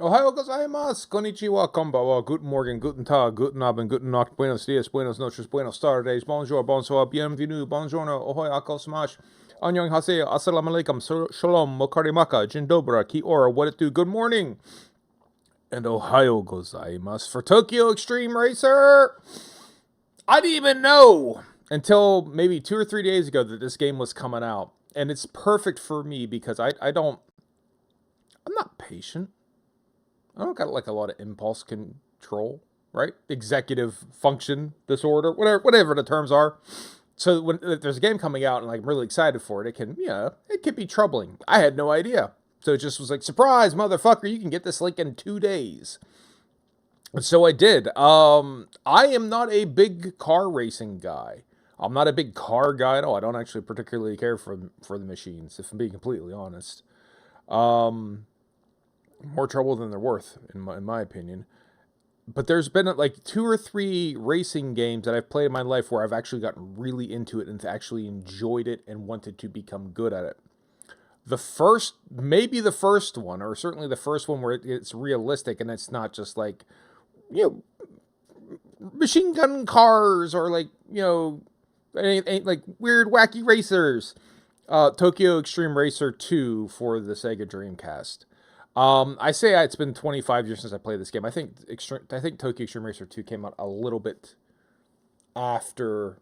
Ohio gozaimasu, konnichiwa, konbanwa, guten Morgen, guten Tag, guten Abend, guten Nacht, buenos dias, buenos noches, buenos tardes, bonjour, bonsoir, bienvenue, bonjourno, ohoi, akosmash, annyeong haseyo, assalamu alaikum, shalom, mokarimaka, jindobra, ki ora, what it do, good morning, and Ohio gozaimasu for Tokyo Xtreme Racer. I didn't even know until maybe 2 or 3 days ago that this game was coming out, and it's perfect for me because I'm not patient. I don't got like a lot of impulse control, right? Executive function disorder, whatever the terms are. So when there's a game coming out and like I'm really excited for it, it can be troubling. I had no idea. So it just was like, surprise, motherfucker, you can get this link in 2 days. And so I did. I am not a big car racing guy. I'm not a big car guy at all. I don't actually particularly care for the machines, if I'm being completely honest. More trouble than they're worth, in my opinion. But there's been like 2 or 3 racing games that I've played in my life where I've actually gotten really into it and actually enjoyed it and wanted to become good at it. Maybe the first one, or certainly the first one where it's realistic and it's not just like, machine gun cars or like, ain't like weird wacky racers. Tokyo Xtreme Racer 2 for the Sega Dreamcast. I say it's been 25 years since I played this game. I think Tokyo Xtreme Racer 2 came out a little bit after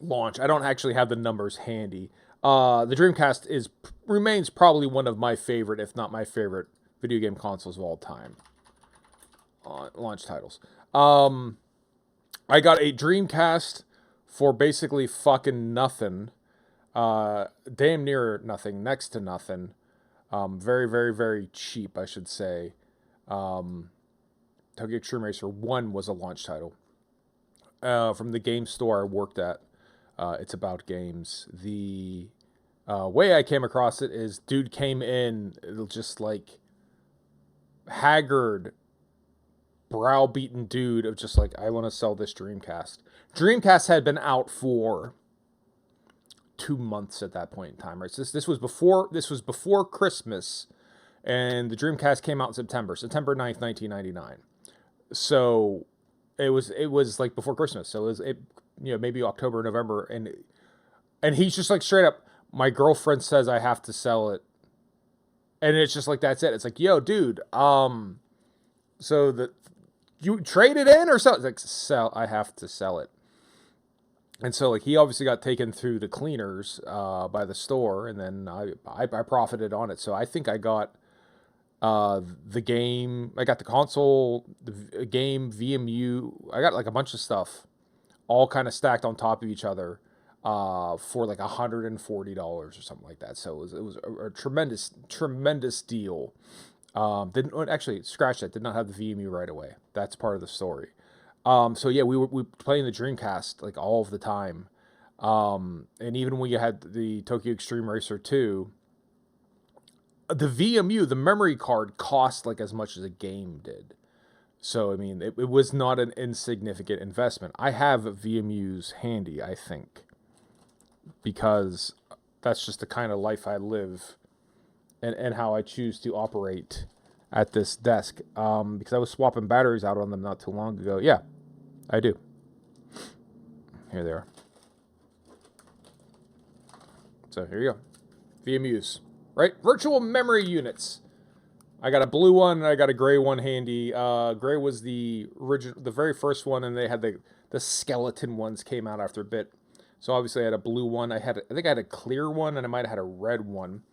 launch. I don't actually have the numbers handy. The Dreamcast remains probably one of my favorite, if not my favorite, video game consoles of all time. Launch titles. I got a Dreamcast for basically fucking nothing. Damn near nothing, next to nothing. Very, very, very cheap, I should say. Tokyo Xtreme Racer 1 was a launch title. From the game store I worked at. It's about games. The way I came across it is dude came in just like haggard, browbeaten dude of just like, I want to sell this Dreamcast. Dreamcast had been out for 2 months at that point in time, right? So this was before Christmas, and the Dreamcast came out in September 9th, 1999. So it was like before Christmas. So maybe October, November, and he's just like straight up, my girlfriend says I have to sell it. And it's just like, that's it. It's like, yo, dude, so you trade it in or something? It's like, I have to sell it. And so, like, he obviously got taken through the cleaners by the store, and then I profited on it. So I think I got the game, I got the console, the game, VMU. I got like a bunch of stuff, all kind of stacked on top of each other, for like $140 or something like that. So it was a tremendous deal. Actually, scratch that. Did not have the VMU right away. That's part of the story. So yeah, we were playing the Dreamcast like all of the time. And even when you had the Tokyo Xtreme Racer 2, the VMU, the memory card, cost like as much as a game did. So, I mean, it was not an insignificant investment. I have VMUs handy, I think, because that's just the kind of life I live and how I choose to operate at this desk. Because I was swapping batteries out on them not too long ago. Yeah, I do. Here they are. So here you go. VMUs, right? Virtual memory units. I got a blue one and I got a gray one handy. Gray was the very first one, and they had the skeleton ones came out after a bit. So obviously I had a blue one. I think I had a clear one, and I might have had a red one.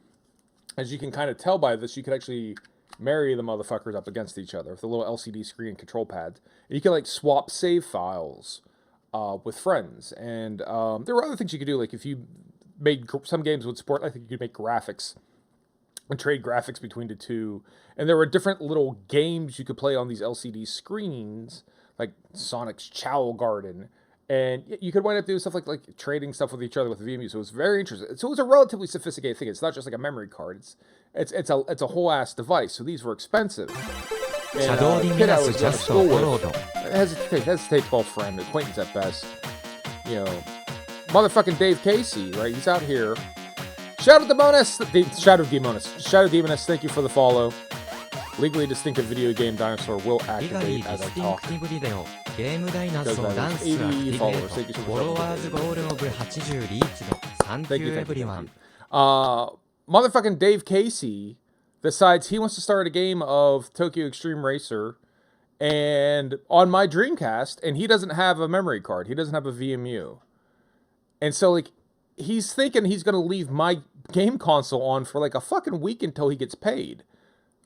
As you can kind of tell by this, you could actually marry the motherfuckers up against each other with a little LCD screen and control pads. And you can like swap save files with friends. And there were other things you could do, like if you made some games would support, I think you could make graphics and trade graphics between the two. And there were different little games you could play on these LCD screens, like Sonic's Chow Garden. And you could wind up doing stuff like trading stuff with each other with the VMU. So it was very interesting. So it was a relatively sophisticated thing. It's not just like a memory card. It's a whole ass device. So these were expensive. And the kid I was at school with, hesitate to friend, acquaintance at best. Motherfucking Dave Casey, right? He's out here. Shadow Demonist, thank you for the follow. Legally distinctive video game dinosaur will activate as I talk. Does that 80 followers. Thank you so much. Thank you. Motherfucking Dave Casey decides he wants to start a game of Tokyo Xtreme Racer and on my Dreamcast, and he doesn't have a memory card. He doesn't have a VMU. And so, like, he's thinking he's going to leave my game console on for, like, a fucking week until he gets paid.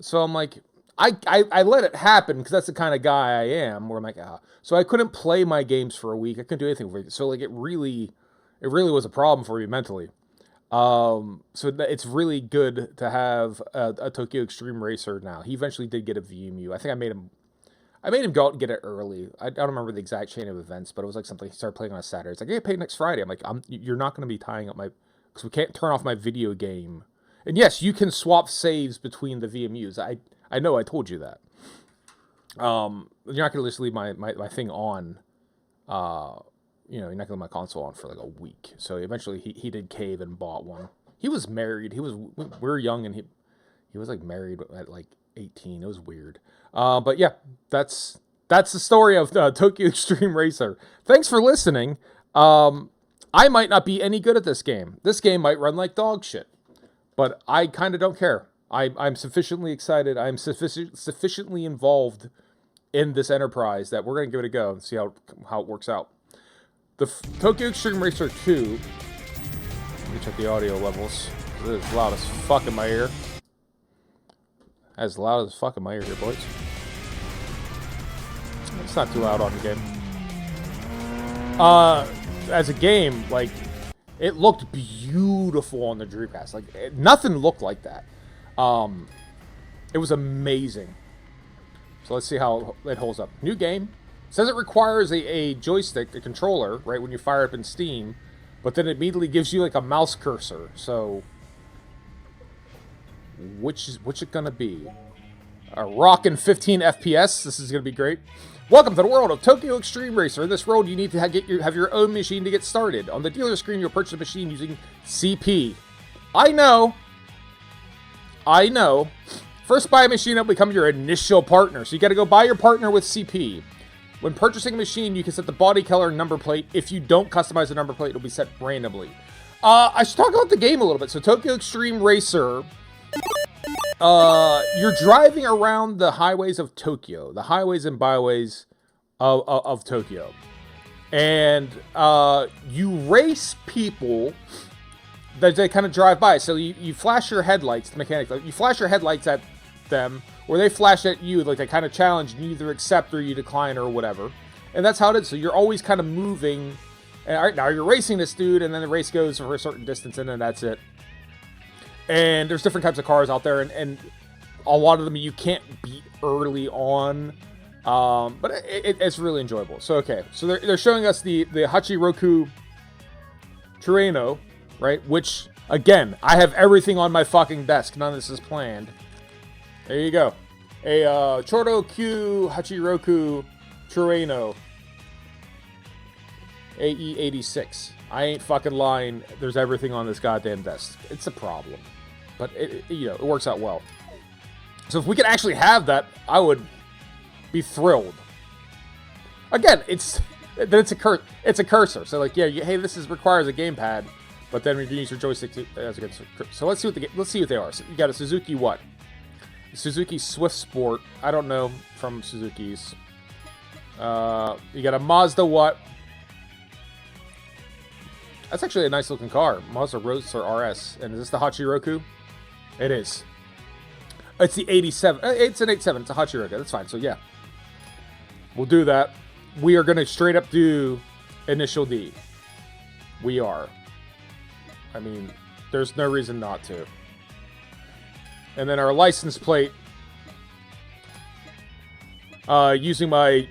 So I'm like, I let it happen because that's the kind of guy I am, where I'm like, ah. So I couldn't play my games for a week. I couldn't do anything for it. So, like, it really was a problem for me mentally. So it's really good to have a Tokyo Xtreme Racer now. He eventually did get a VMU. I think I made him go out and get it early. I don't remember the exact chain of events, but it was like something he started playing on a Saturday. It's like, hey, pay next Friday. I'm like, you're not going to be tying up because we can't turn off my video game. And yes, you can swap saves between the VMUs. I know I told you that. You're not going to just leave my thing on. You're not going to leave my console on for like a week. So eventually he did cave and bought one. He was married. We were young, and he was like married at like 18. It was weird. But yeah, that's the story of Tokyo Xtreme Racer. Thanks for listening. I might not be any good at this game. This game might run like dog shit, but I kind of don't care. I'm sufficiently excited. I'm sufficiently involved in this enterprise that we're going to give it a go and see how it works out. The Tokyo Xtreme Racer 2. Let me check the audio levels. It is loud as fuck in my ear. As loud as fuck in my ear here, boys. It's not too loud on the game. As a game, like, it looked beautiful on the Dreamcast. Like, nothing looked like that. It was amazing. So let's see how it holds up. New game. Says it requires a joystick, a controller, right, when you fire up in Steam, but then it immediately gives you like a mouse cursor. So, which it gonna be? A rockin' 15 FPS. This is gonna be great. Welcome to the world of Tokyo Xtreme Racer. In this world, you need to have your own machine to get started. On the dealer screen, you'll purchase a machine using CP. I know. First, buy a machine that will become your initial partner. So you got to go buy your partner with CP. When purchasing a machine, you can set the body color and number plate. If you don't customize the number plate, it'll be set randomly. I should talk about the game a little bit. So Tokyo Xtreme Racer, you're driving around the highways of Tokyo, the highways and byways of Tokyo. And you race people that they kind of drive by. So you flash your headlights, the mechanic, you flash your headlights at them, or they flash at you, like they kind of challenge, and you either accept or you decline or whatever. And that's how it is. So you're always kind of moving. And all right, now you're racing this dude, and then the race goes for a certain distance, and then that's it. And there's different types of cars out there, and a lot of them you can't beat early on. But it's really enjoyable. So, okay. So they're showing us the Hachiroku Terreno, right? Which, again, I have everything on my fucking desk. None of this is planned. There you go. A Choro Q Hachiroku Terreno AE86. I ain't fucking lying. There's everything on this goddamn desk. It's a problem. But, it works out well. So if we could actually have that, I would be thrilled. Again, it's a cursor. So, like, yeah, hey, this requires a gamepad. But then we can use your joystick as a cursor. So let's see what they are. So you got a Suzuki what? Suzuki Swift Sport. I don't know from Suzuki's. You got a Mazda what? That's actually a nice looking car. Mazda Roadster RS. And is this the Hachiroku? It is. It's the 87. It's an 87. It's a Hachiroku. That's fine. So yeah. We'll do that. We are going to straight up do Initial D. We are. I mean, there's no reason not to. And then our license plate, using my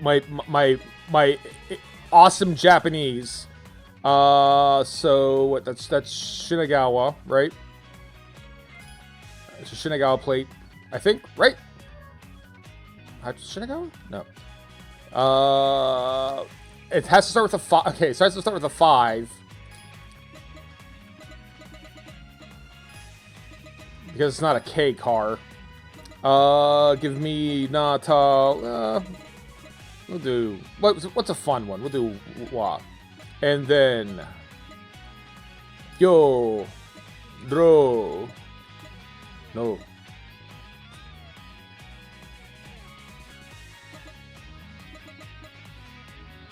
awesome Japanese. So what? That's Shinagawa, right? It's a Shinagawa plate, I think, right? Shinagawa? No. It has to start with a 5. Okay, so it has to start with a 5. Because it's not a K car. Give me Nata. We'll do... What's a fun one? We'll do Wa. And then... Yo. Dro. No.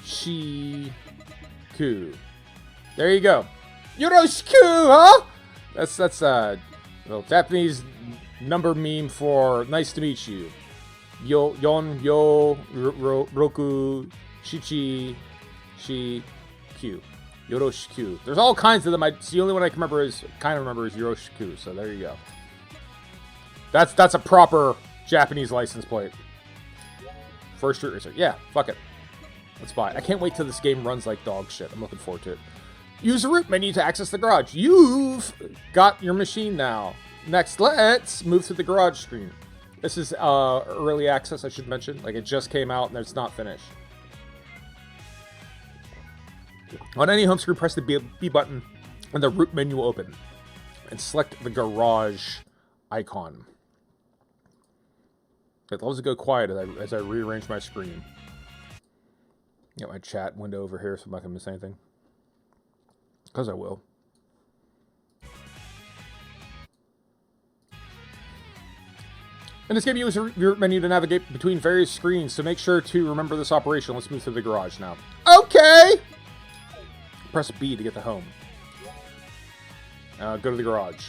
Shi-ku. There you go. Yoroshiku, huh? That's a little Japanese number meme for nice to meet you. Roku, Shichi, Shi-ku. Yoroshiku. There's all kinds of them. The only one I can remember is Yoroshiku. So there you go. That's a proper Japanese license plate. First Street Racer. Yeah, fuck it. Let's buy it. I can't wait till this game runs like dog shit. I'm looking forward to it. Use the root menu to access the garage. You've got your machine now. Next, let's move to the garage screen. This is early access, I should mention. Like, it just came out and it's not finished. On any home screen, press the B button and the root menu will open. And select the garage icon. It loves to go quiet as I rearrange my screen. Get my chat window over here so I'm not going to miss anything. Because I will. In this game, you use your menu to navigate between various screens, so make sure to remember this operation. Let's move to the garage now. Okay! Press B to get to home. Go to the garage.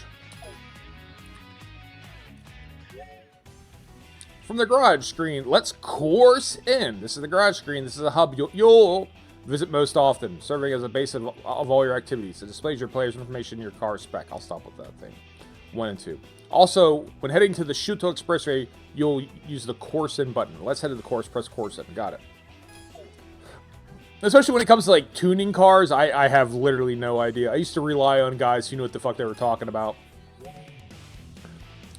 From the garage screen, let's course in. This is the garage screen. This is a hub you'll visit most often, serving as a base of all your activities. It displays your player's information in your car spec. I'll stop with that thing. 1 and 2. Also, when heading to the Shuto Expressway, you'll use the course in button. Let's head to the course, press course in. Got it. Especially when it comes to, like, tuning cars, I have literally no idea. I used to rely on guys who knew what the fuck they were talking about.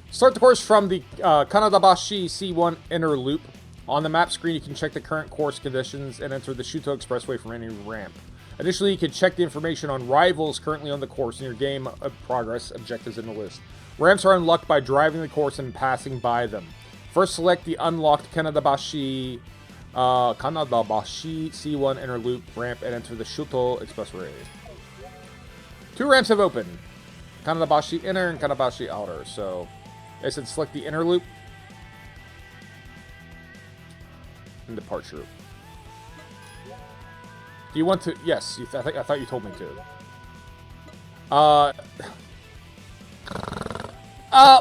Start the course from the Kanadabashi C1 inner loop. On the map screen, you can check the current course conditions and enter the Shuto Expressway from any ramp. Additionally, you can check the information on rivals currently on the course in your game progress objectives in the list. Ramps are unlocked by driving the course and passing by them. First, select the unlocked Kanadabashi C1 inner loop ramp and enter the Shuto Expressway. 2 ramps have opened. Kanadabashi inner and Kanadabashi outer. So, I said select the inner loop and departure. Do you want to? Yes, I thought you told me to.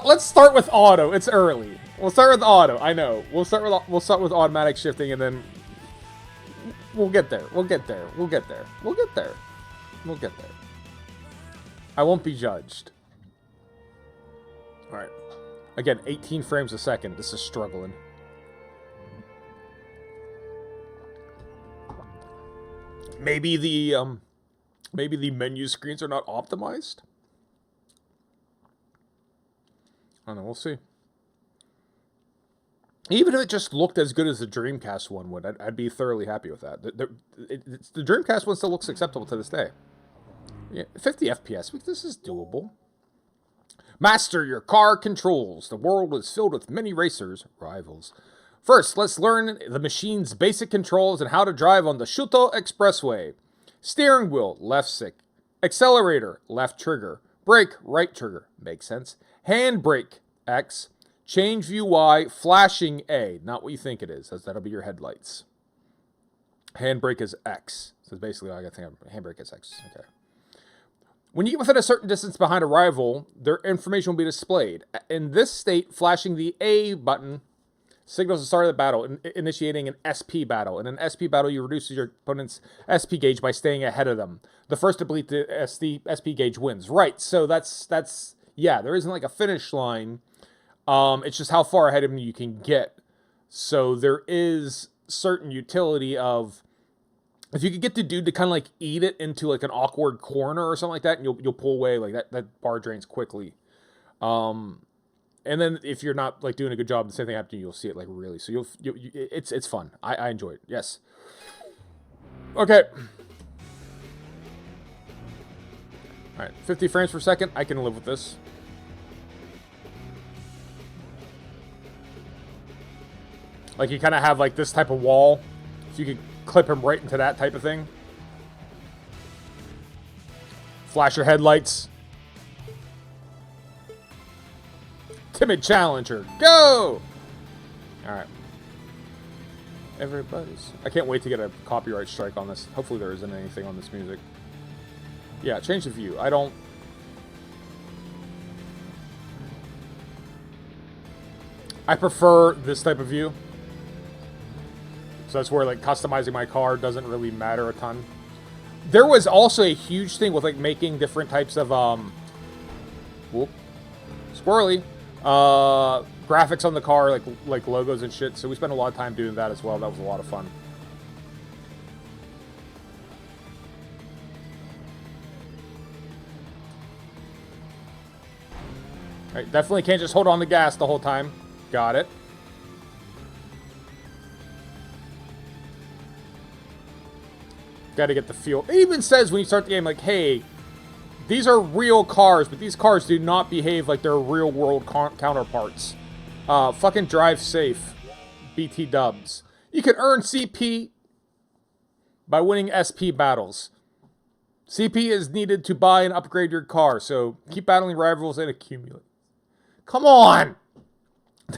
Let's start with auto. It's early. We'll start with auto. I know. We'll start with automatic shifting, and then we'll get there. We'll get there. We'll get there. We'll get there. We'll get there. I won't be judged. All right. Again, 18 frames a second. This is struggling. Maybe the menu screens are not optimized. I don't know. We'll see. Even if it just looked as good as the Dreamcast one would, I'd be thoroughly happy with that. The Dreamcast one still looks acceptable to this day. Yeah, 50 FPS. This is doable. Master your car controls. The world is filled with many racers, rivals. First, let's learn the machine's basic controls and how to drive on the Shuto Expressway. Steering wheel, left stick. Accelerator, left trigger. Brake, right trigger. Makes sense. Hand brake, X. Change view Y, flashing A. Not what you think it is. That'll be your headlights. Hand brake is X. So basically, I got to think hand brake is X. Okay. When you get within a certain distance behind a rival, their information will be displayed. In this state, flashing the A button signals the start of the battle, initiating an SP battle. In an SP battle, you reduce your opponent's SP gauge by staying ahead of them. The first to complete the SP gauge wins. Right, so that's yeah, there isn't like a finish line. It's just how far ahead of them you can get. So there is certain utility of, if you could get the dude to kind of like eat it into like an awkward corner or something like that, and you'll pull away, like that bar drains quickly. And then if you're not like doing a good job, the same thing happens to you. You'll see it like really. So it's fun. I enjoy it. Yes. Okay. All right, 50 frames per second. I can live with this. Like you kind of have like this type of wall, so you could clip him right into that type of thing. Flash your headlights. Timid challenger, go! All right. Everybody's... I can't wait to get a copyright strike on this. Hopefully there isn't anything on this music. Yeah, change the view. I prefer this type of view. So that's where, like, customizing my car doesn't really matter a ton. There was also a huge thing with, like, making different types of, whoop. Squirrely. Graphics on the car, like logos and shit. So we spent a lot of time doing that as well. That was a lot of fun. All right, definitely can't just hold on the gas the whole time. Got it. Got to get the feel. It even says when you start the game, like, hey, these are real cars, but these cars do not behave like their real-world counterparts. Fucking drive safe. BT dubs. You can earn CP by winning SP battles. CP is needed to buy and upgrade your car, so keep battling rivals and accumulate. Come on!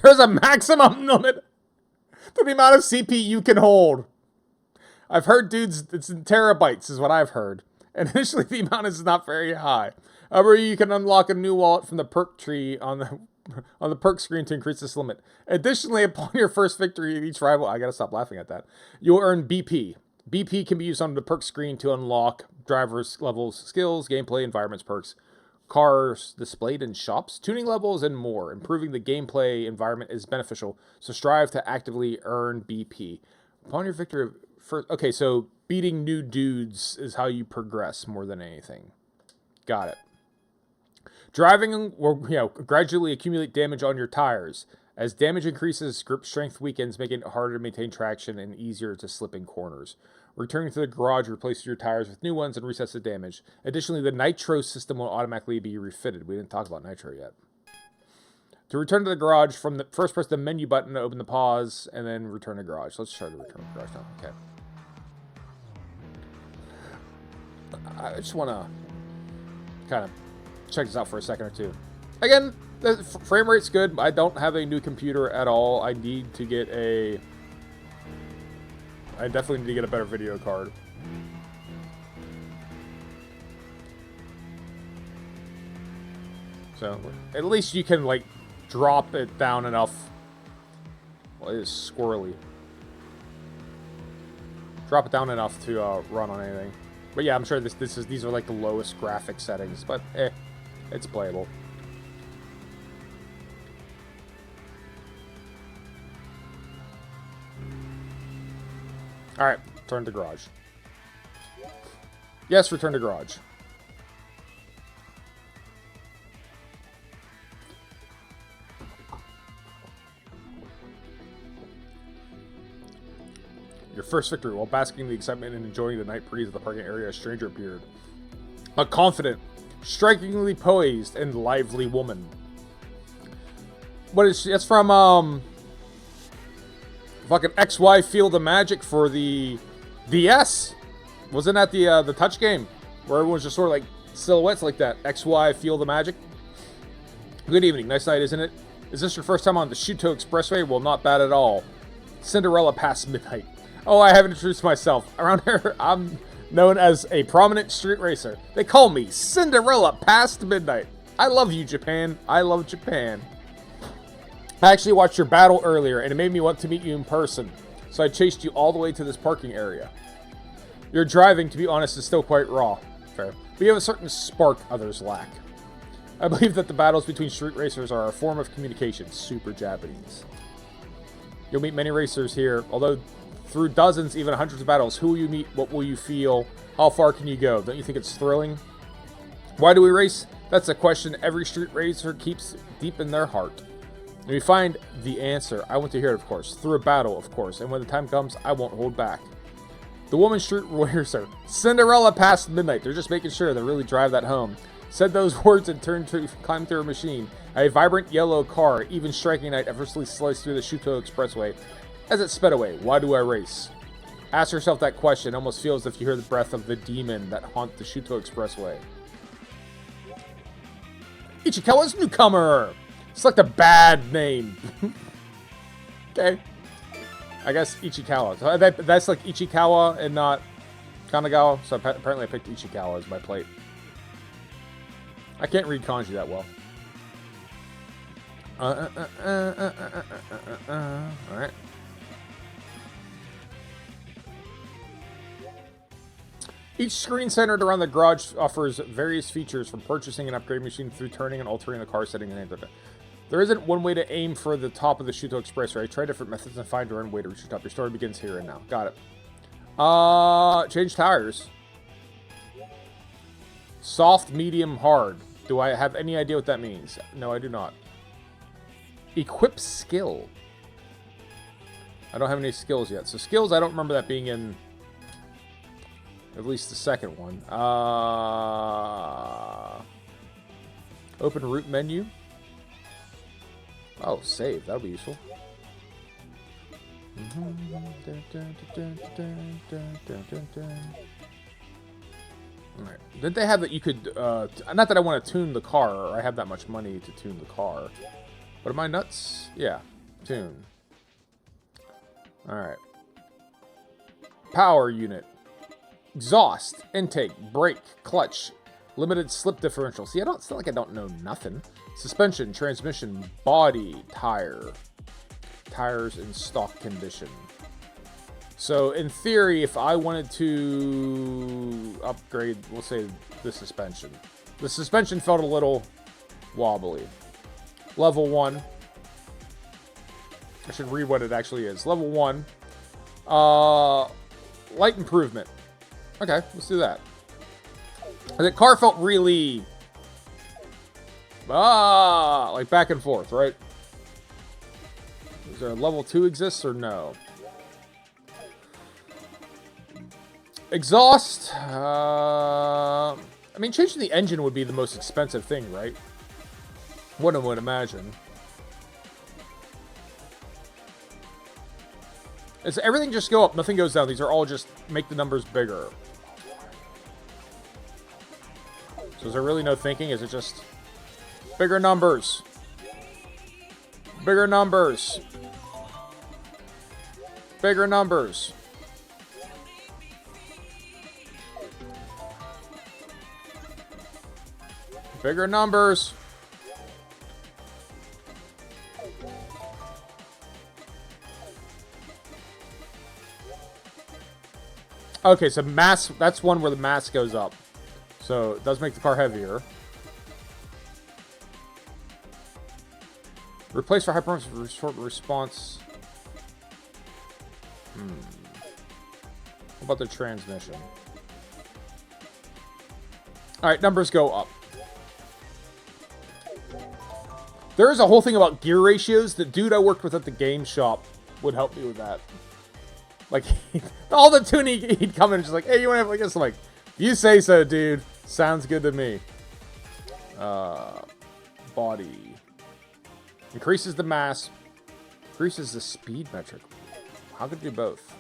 There's a maximum limit to the amount of CP you can hold. I've heard, dudes, it's in terabytes is what I've heard. And initially the amount is not very high. However, you can unlock a new wallet from the perk tree on the perk screen to increase this limit. Additionally, upon your first victory of each rival, I gotta stop laughing at that, you'll earn BP. BP can be used on the perk screen to unlock drivers, levels, skills, gameplay, environments, perks, cars displayed in shops, tuning levels, and more. Improving the gameplay environment is beneficial, so strive to actively earn BP. Upon your victory, okay, so beating new dudes is how you progress more than anything. Got it. Driving will, gradually accumulate damage on your tires. As damage increases, grip strength weakens, making it harder to maintain traction and easier to slip in corners. Returning to the garage replaces your tires with new ones and resets the damage. Additionally, the nitro system will automatically be refitted. We didn't talk about nitro yet. To return to the garage, first press the menu button to open the pause, and then return to garage. Let's try to return to garage now. Okay. I just want to kind of check this out for a second or two. Again, the frame rate's good. I don't have a new computer at all. I need to get I definitely need to get a better video card. So, at least you can, like, drop it down enough. Well, it is squirrely. Drop it down enough to run on anything. But yeah, I'm sure these are like the lowest graphic settings, but it's playable. All right, return to garage. Yes, return to garage. Your first victory. While basking in the excitement and enjoying the night breeze of the parking area, a stranger appeared. A confident, strikingly poised, and lively woman. What is she? It's from, fucking XY Feel the Magic for the DS. Wasn't that the touch game? Where everyone's just sort of like silhouettes like that. XY Feel the Magic. Good evening. Nice night, isn't it? Is this your first time on the Shuto Expressway? Well, not bad at all. Cinderella past midnight. Oh, I haven't introduced myself. Around here, I'm known as a prominent street racer. They call me Cinderella past midnight. I love you, Japan. I love Japan. I actually watched your battle earlier, and it made me want to meet you in person. So I chased you all the way to this parking area. Your driving, to be honest, is still quite raw. Fair. But you have a certain spark others lack. I believe that the battles between street racers are a form of communication. Super Japanese. You'll meet many racers here, although through dozens, even hundreds of battles. Who will you meet? What will you feel? How far can you go? Don't you think it's thrilling? Why do we race? That's a question every street racer keeps deep in their heart. And we find the answer. I want to hear it, of course. Through a battle, of course. And when the time comes, I won't hold back. The woman street racer. Cinderella past midnight. They're just making sure they really drive that home. Said those words and turned to climb through a machine. A vibrant yellow car, even striking night, effortlessly sliced through the Shuto Expressway. As it sped away, why do I race? Ask yourself that question. It almost feels as if you hear the breath of the demon that haunt the Shuto Expressway. Ichikawa's newcomer! Select a bad name. Okay. I guess Ichikawa. So that's like Ichikawa and not Kanagawa. So apparently I picked Ichikawa as my plate. I can't read kanji that well. Alright. Each screen centered around the garage offers various features, from purchasing an upgrade machine through turning and altering the car setting and anything. There isn't one way to aim for the top of the Shuto Expressway. Try different methods and find your own way to reach the top. Your story begins here and now. Got it. Change tires. Soft, medium, hard. Do I have any idea what that means? No, I do not. Equip skill. I don't have any skills yet. So skills, I don't remember that being in at least the second one. Open route menu. Oh, save. That'll be useful. Alright. Did they have that you could, not that I want to tune the car, or I have that much money to tune the car. But am I nuts? Yeah. Tune. Alright. Power unit. Exhaust. Intake. Brake. Clutch. Limited slip differential. See, it's not like I don't know nothing. Suspension. Transmission. Body. Tire. Tires in stock condition. So, in theory, if I wanted to upgrade, we'll say, the suspension. The suspension felt a little wobbly. Level 1. I should read what it actually is. Level 1. Light improvement. Okay, let's do that. The car felt really... like back and forth, right? Is there a level 2 exists or no? Exhaust. I mean, changing the engine would be the most expensive thing, right? One would imagine. Does everything just go up? Nothing goes down. These are all just make the numbers bigger. So is there really no thinking? Is it just bigger numbers? Bigger numbers. Bigger numbers. Bigger numbers. Okay, so mass, that's one where the mass goes up. So it does make the car heavier. Replace for high performance short response. What about the transmission? Alright, numbers go up. There is a whole thing about gear ratios. The dude I worked with at the game shop would help me with that. Like, all the tuning, he'd come in and just like, hey, you want to have like this? I'm like, you say so, dude. Sounds good to me. Body. Increases the mass. Increases the speed metric. How could it do both?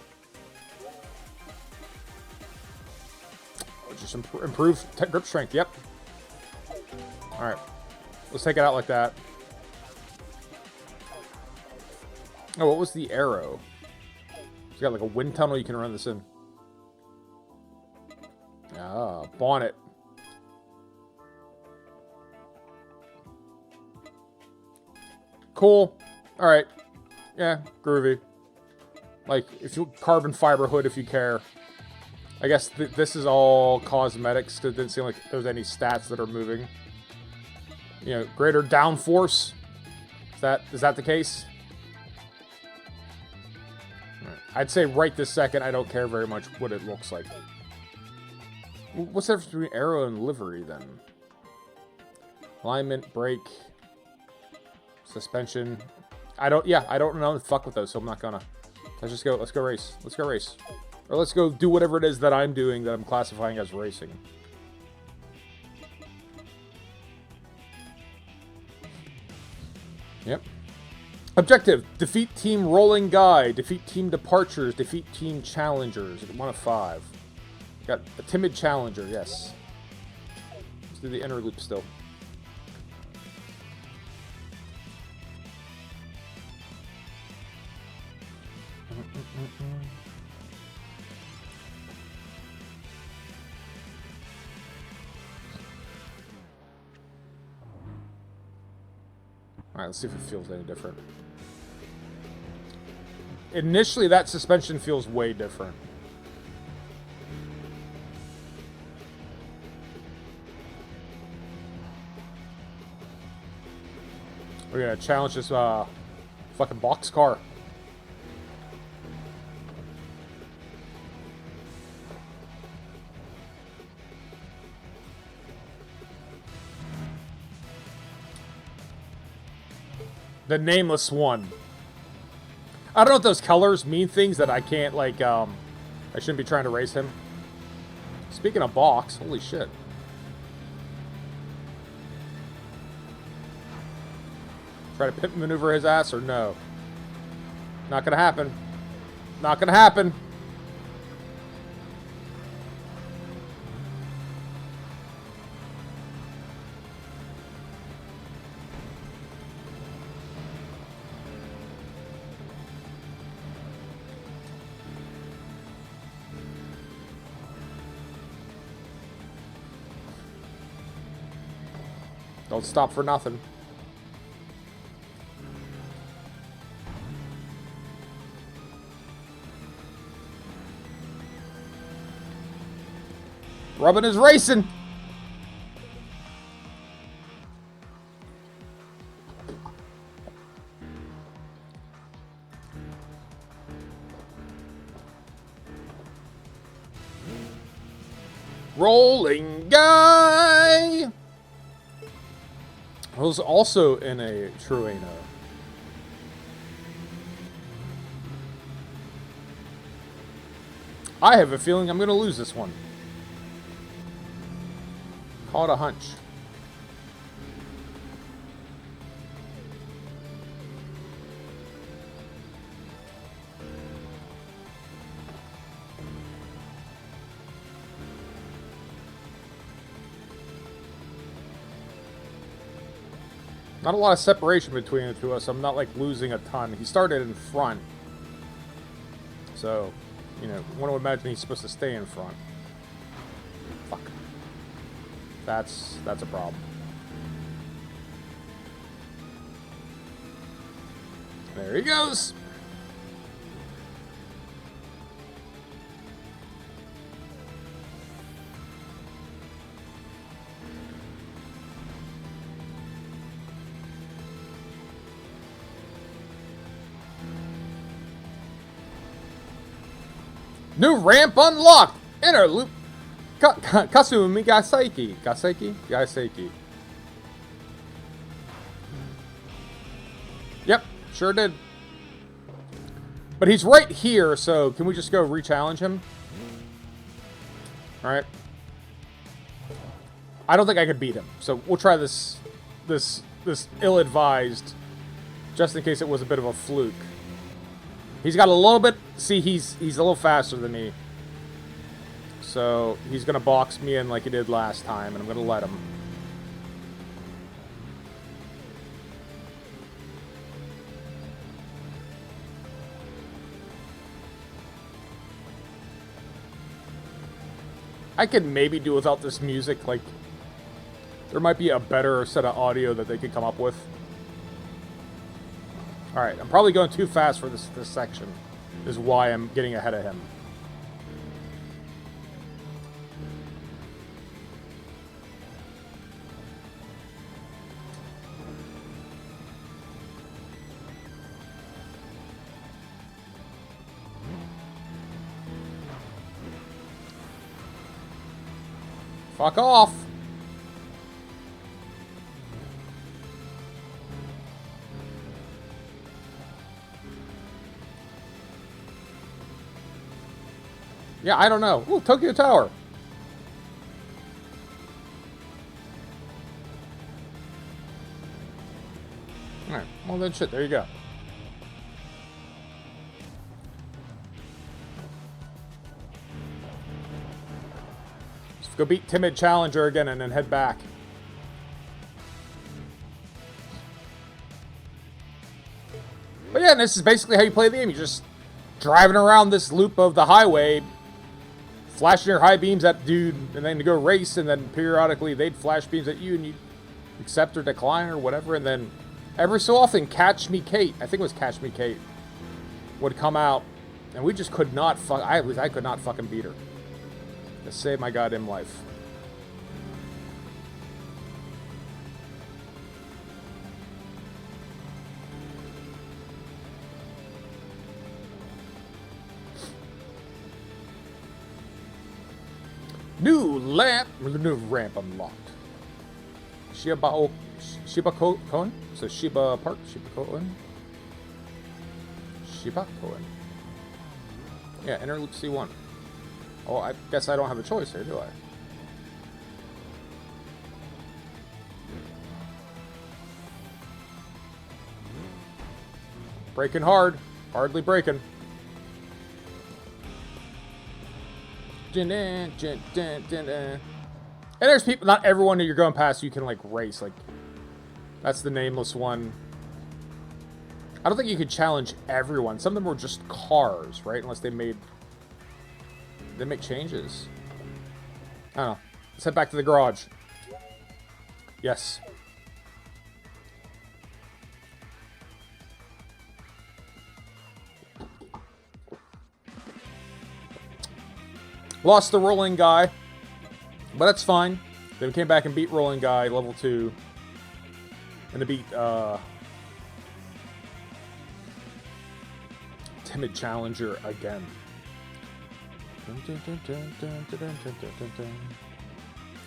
Oh, just improve grip strength. Yep. Alright. Let's take it out like that. Oh, what was the arrow? It's got like a wind tunnel you can run this in. Ah, bonnet. Cool. Alright. Yeah, groovy. Like, if you carbon fiber hood if you care. I guess this is all cosmetics, because it didn't seem like there's any stats that are moving. You know, greater downforce. Is that the case? I'd say right this second, I don't care very much what it looks like. What's the difference between arrow and livery, then? Alignment, brake, suspension. I don't know. Fuck with those, so I'm not gonna. Let's go race. Let's go race. Or let's go do whatever it is that I'm doing that I'm classifying as racing. Yep. Objective: defeat Team Rolling Guy, defeat Team Departures, defeat Team Challengers. 1 of 5. Got a timid challenger, yes. Let's do the inner loop still. Alright, let's see if it feels any different. Initially, that suspension feels way different. We're gonna challenge this fucking box car. The nameless one. I don't know if those colors mean things that I can't, like, I shouldn't be trying to race him. Speaking of box, holy shit. Try to pit maneuver his ass or no? Not gonna happen. Not gonna happen. Don't stop for nothing. Rubbin is racing. Rolling Guy. I was also in a Trueno. I have a feeling I'm going to lose this one. Call it a hunch. Not a lot of separation between the two of us. I'm not like losing a ton. He started in front. So, you know, one would imagine he's supposed to stay in front. Fuck. That's a problem. There he goes. New ramp unlocked! Inner loop. Kasumi Gaseki. Gaseki. Yep, sure did. But he's right here, so can we just go re-challenge him? Alright. I don't think I could beat him, so we'll try this ill-advised, just in case it was a bit of a fluke. He's got a little bit... See, he's a little faster than me. So, he's going to box me in like he did last time, and I'm going to let him. I could maybe do without this music, like... There might be a better set of audio that they could come up with. Alright, I'm probably going too fast for this section. Is why I'm getting ahead of him. Fuck off! Yeah, I don't know. Ooh, Tokyo Tower. Alright, well then shit, there you go. go beat Timid Challenger again and then head back. But yeah, this is basically how you play the game. You're just driving around this loop of the highway, flashing your high beams at dude, and then to go race, and then periodically they'd flash beams at you, and you accept or decline or whatever, and then every so often Catch Me Kate, I think it was Catch Me Kate, would come out, and we just could not I could not fucking beat her. To save my goddamn life. New ramp unlocked. Shiba Cohen? So Shiba Park? Shiba Cohen? Shiba Cohen. Yeah, enter loop C1. Oh, I guess I don't have a choice here, do I? Braking hard. Hardly braking. And there's people, not everyone that you're going past you can like race, like that's the nameless one. I don't think you could challenge everyone. Some of them were just cars, right? Unless they make changes. I don't know. Let's head back to the garage. Yes. Lost the rolling guy, but that's fine. Then we came back and beat rolling guy level 2, and to beat Timid Challenger again.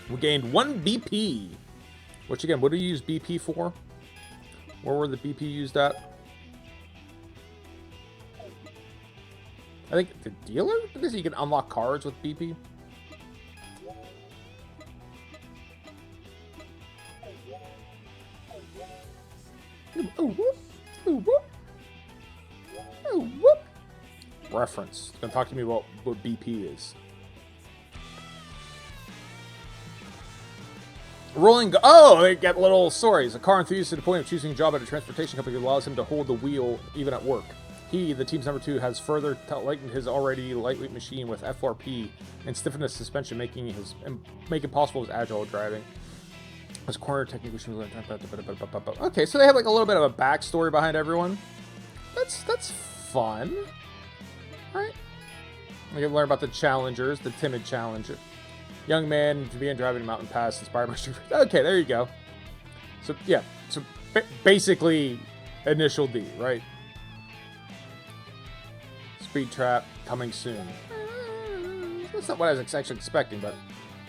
We gained 1 BP, which again, what do you use BP for? Where were the BP used at? I think the dealer? Because you can unlock cards with BP. Ooh, whoop. Ooh, whoop. Ooh, whoop. Reference. Gonna talk to me about what BP is. Rolling. Oh, they get little stories. A car enthusiast to the point of choosing a job at a transportation company allows him to hold the wheel even at work. He, the team's number 2, has further lightened his already lightweight machine with FRP and stiffened the suspension, making it possible his agile driving. His corner technique, which was okay, so they have like a little bit of a backstory behind everyone. That's fun, right? We can learn about the challengers, the timid challenger. Young man to begin driving a mountain pass, inspired by. Okay, there you go. So yeah, so basically, initial D, right? Speed trap coming soon. That's not what I was actually expecting, but all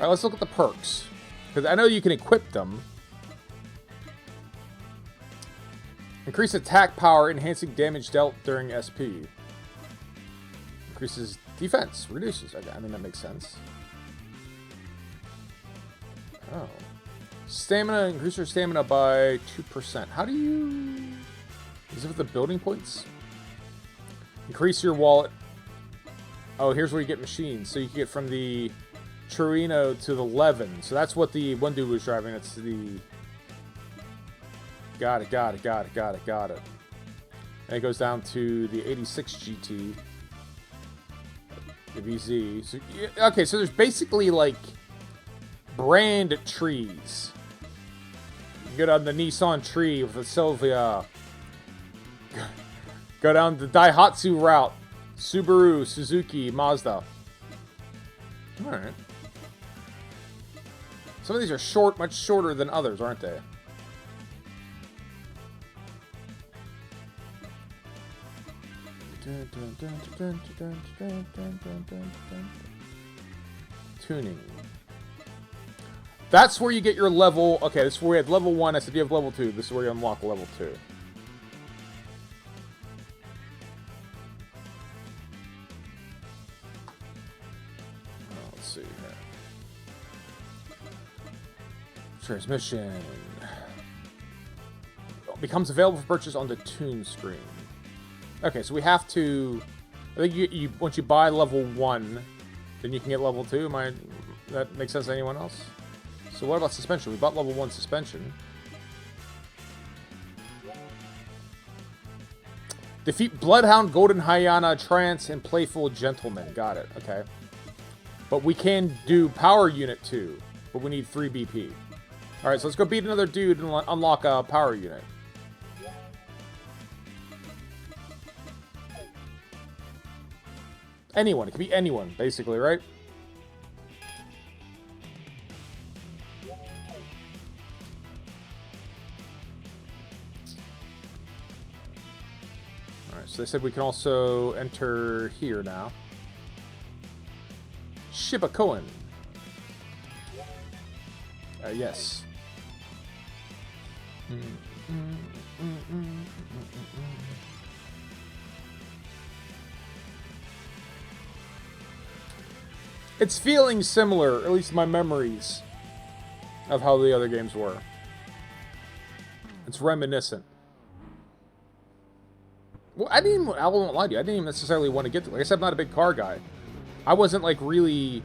right, let's look at the perks, because I know you can equip them. Increase attack power, enhancing damage dealt during SP. Increases defense, reduces. Okay, I mean, that makes sense. Oh. Stamina, increase your stamina by 2%. How do you... Is it with the building points? Increase your wallet. Oh, here's where you get machines. So you can get from the Torino to the Levin. So that's what the one dude was driving. It's the... Got it. And it goes down to the 86 GT. The VZ. So, okay, so there's basically like brand trees. You go down the Nissan tree with the Silvia. Go down the Daihatsu route. Subaru, Suzuki, Mazda. Alright. Some of these are short, much shorter than others, aren't they? Tuning. That's where you get your level. Okay, this is where we have level 1. I said you have level 2. This is where you unlock level 2. Let's see here. Transmission. Becomes available for purchase on the tune screen. Okay, so we have to... I think you once you buy level 1, then you can get level 2. Am I that make sense to anyone else? So what about suspension? We bought level 1 suspension. Defeat Bloodhound, Golden Hyena, Trance, and Playful Gentleman. Got it. Okay. But we can do Power Unit 2. But we need 3 BP. Alright, so let's go beat another dude and unlock a Power Unit. Anyone. It could be anyone, basically, right? Alright, so they said we can also enter here now. Shiba Cohen. Yes. It's feeling similar, at least my memories of how the other games were. It's reminiscent. Well, I won't lie to you, I didn't even necessarily want to get to it. Like I said, I'm not a big car guy. I wasn't, like, really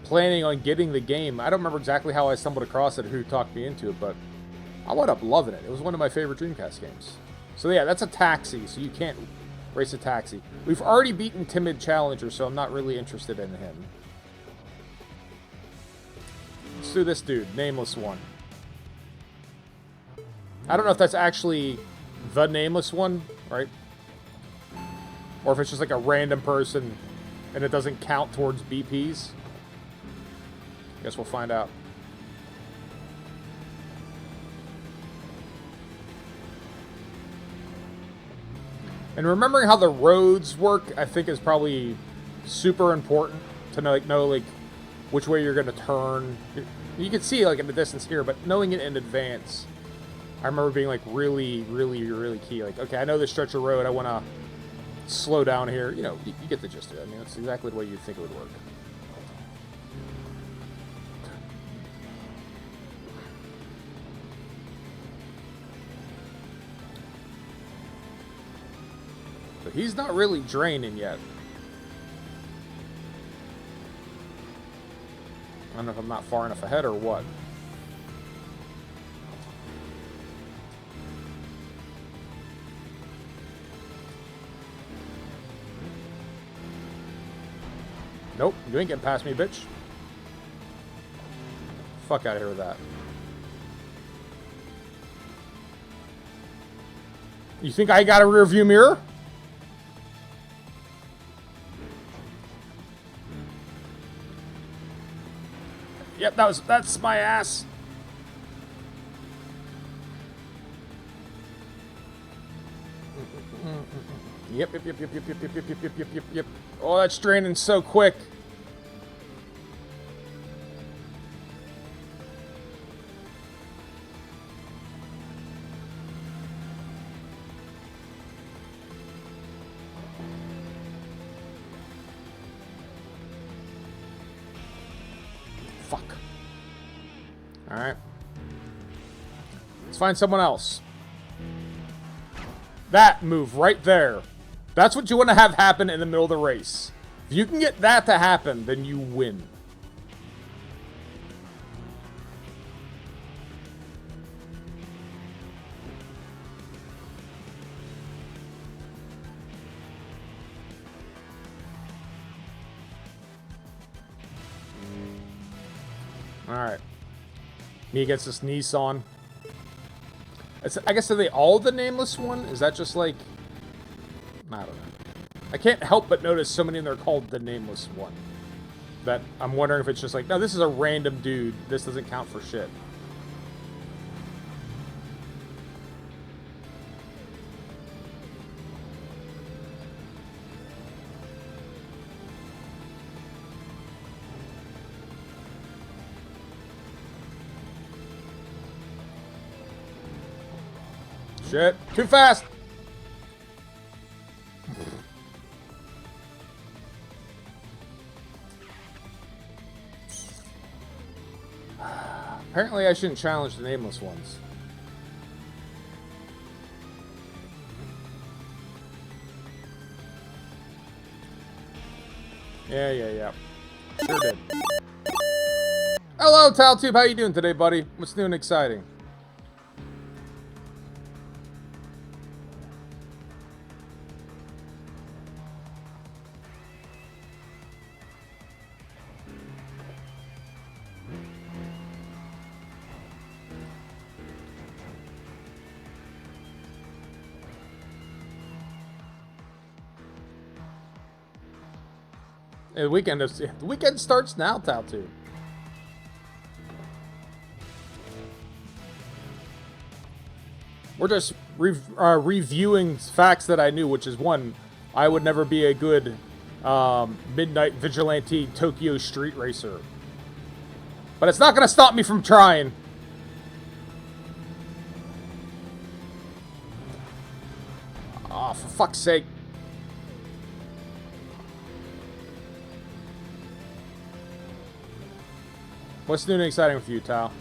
planning on getting the game. I don't remember exactly how I stumbled across it or who talked me into it, but I wound up loving it. It was one of my favorite Dreamcast games. So yeah, that's a taxi, so you can't race a taxi. We've already beaten Timid Challenger, so I'm not really interested in him. Let's do this dude, Nameless One. I don't know if that's actually the Nameless One, right? Or if it's just like a random person and it doesn't count towards BPs. I guess we'll find out. And remembering how the roads work, I think is probably super important to know which way you're going to turn. You can see like in the distance here, but knowing it in advance, I remember being like really, really, really key. Like, okay, I know this stretch of road. I want to slow down here. You know, you get the gist of it. I mean, that's exactly the way you'd think it would work. But he's not really draining yet. I don't know if I'm not far enough ahead or what. Nope, you ain't getting past me, bitch. Fuck out of here with that. You think I got a rear view mirror? Yep, that's my ass. Yep. Oh, that's draining so quick. Fuck. Alright. Let's find someone else. That move right there. That's what you want to have happen in the middle of the race. If you can get that to happen, then you win. Alright. Me against this Nissan. I guess, are they all the Nameless One? Is that just like... I don't know. I can't help but notice so many of them are called the Nameless One. That I'm wondering if it's just like, no, this is a random dude. This doesn't count for shit. Shit. Too fast! Apparently I shouldn't challenge the Nameless Ones. Yeah. Sure did. Hello, Taltube. How you doing today, buddy? What's new and exciting? The weekend starts now, Taltube. We're just reviewing facts that I knew, which is one, I would never be a good midnight vigilante Tokyo street racer. But it's not going to stop me from trying. Oh, for fuck's sake. What's new and exciting with you, Tal?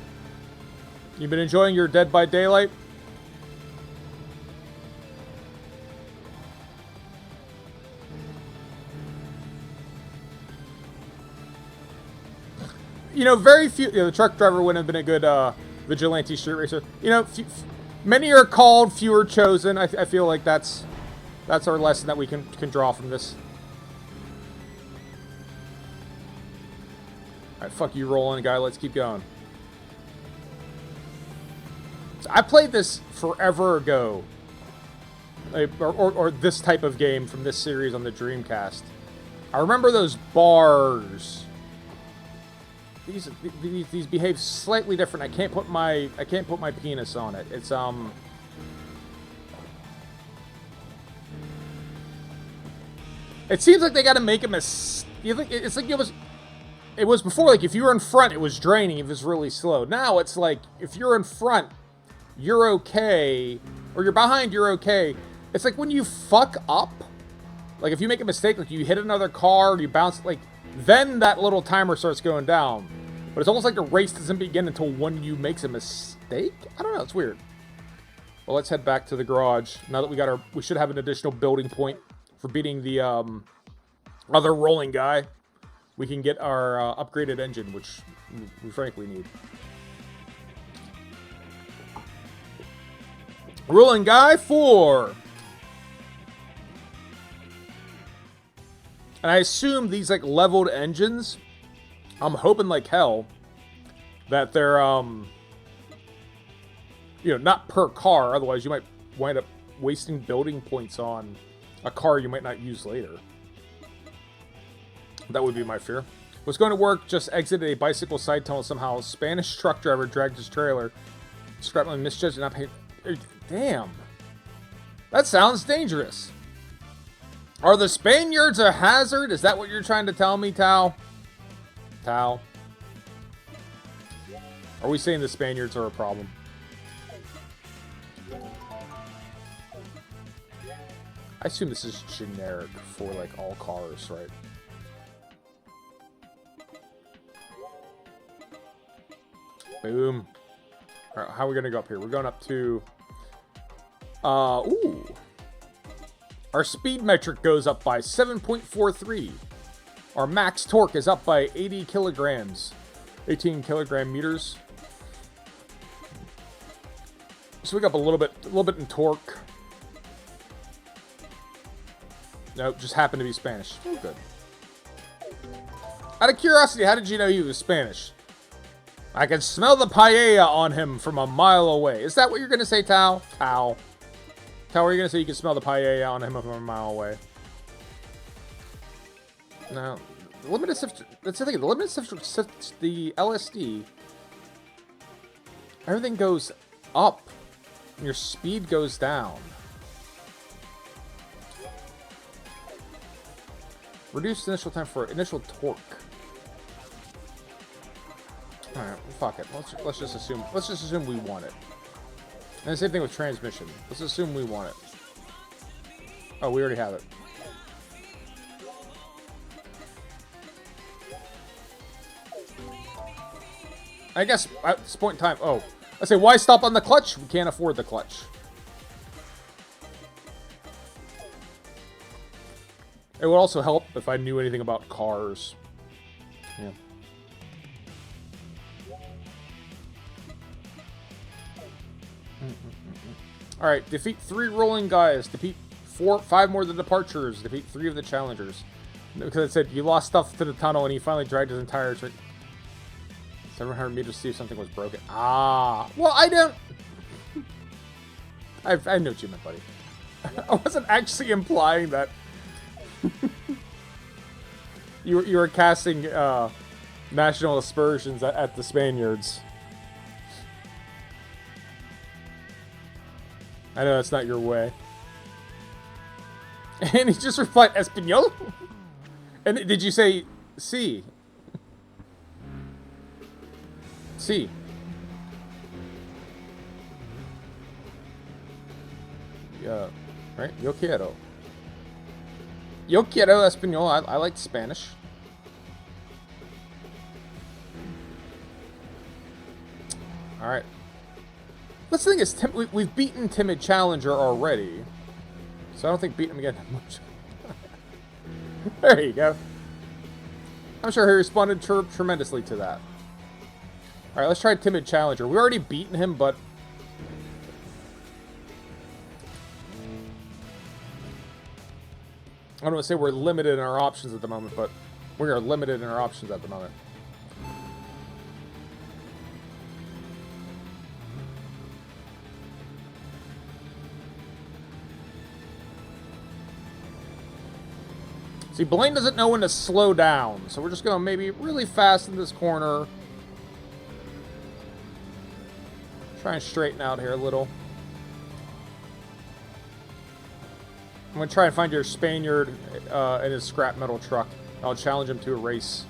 You been enjoying your Dead by Daylight? You know, very few. You know, the truck driver wouldn't have been a good vigilante street racer. You know, many are called, few are chosen. I feel like that's our lesson that we can draw from this. Alright, fuck you, rolling guy. Let's keep going. I played this forever ago. Or this type of game from this series on the Dreamcast. I remember those bars. These behave slightly different. I can't put my penis on it. It's It seems like they got to make a mistake. It's like it was before, like, if you were in front, it was draining if it was really slow. Now it's like, if you're in front, you're okay. Or you're behind, you're okay. It's like when you fuck up, like if you make a mistake, like you hit another car, or you bounce, like, then that little timer starts going down. But it's almost like the race doesn't begin until one of you makes a mistake? I don't know, it's weird. Well, let's head back to the garage. Now that we should have an additional building point for beating the other rolling guy. We can get our upgraded engine, which we frankly need. Rolling guy 4. And I assume these, like, leveled engines, I'm hoping like hell that they're, you know, not per car. Otherwise, you might wind up wasting building points on a car you might not use later. That would be my fear. Was going to work, just exited a bicycle side tunnel somehow. Spanish truck driver dragged his trailer. Scrapman misjudged and not paid. Damn. That sounds dangerous. Are the Spaniards a hazard? Is that what you're trying to tell me, Tal? Tal? Are we saying the Spaniards are a problem? I assume this is generic for, like, all cars, right? Boom. Alright, how are we gonna go up here? We're going up to... ooh. Our speed metric goes up by 7.43. Our max torque is up by 80 kilograms. 18 kilogram meters. So we got up a little bit in torque. Nope, just happened to be Spanish. Oh, good. Out of curiosity, how did you know he was Spanish? I can smell the paella on him from a mile away. Is that what you're going to say, Tal? Tal, are you going to say you can smell the paella on him from a mile away? No. Limited shift... That's the thing. The limited shift... The LSD... Everything goes up. And your speed goes down. Reduced initial time for initial torque. Alright, fuck it. Let's just assume we want it. And the same thing with transmission. Let's assume we want it. Oh, we already have it. I guess at this point in time, oh, I say, why stop on the clutch? We can't afford the clutch. It would also help if I knew anything about cars. Yeah. Alright, defeat 3 rolling guys. Defeat 5 more of the departures. Defeat 3 of the challengers. Because it said you lost stuff to the tunnel and he finally dragged his entire... 700 meters to see if something was broken. Ah. Well, I don't... I know what you meant, buddy. I wasn't actually implying that... you were casting national aspersions at the Spaniards. I know that's not your way. And he just replied, Espanol? And did you say, sí? Sí. Yeah, right? Yo quiero. Yo quiero Espanol. I like Spanish. Alright. This thing is, we've beaten Timid Challenger already. So I don't think beating him again that much. There you go. I'm sure he responded tremendously to that. Alright, let's try Timid Challenger. We already beaten him, but... I don't want to say we're limited in our options at the moment, but we are limited in our options at the moment. See, Blaine doesn't know when to slow down, so we're just going to maybe really fast in this corner. Try and straighten out here a little. I'm going to try and find your Spaniard in his scrap metal truck. I'll challenge him to a race.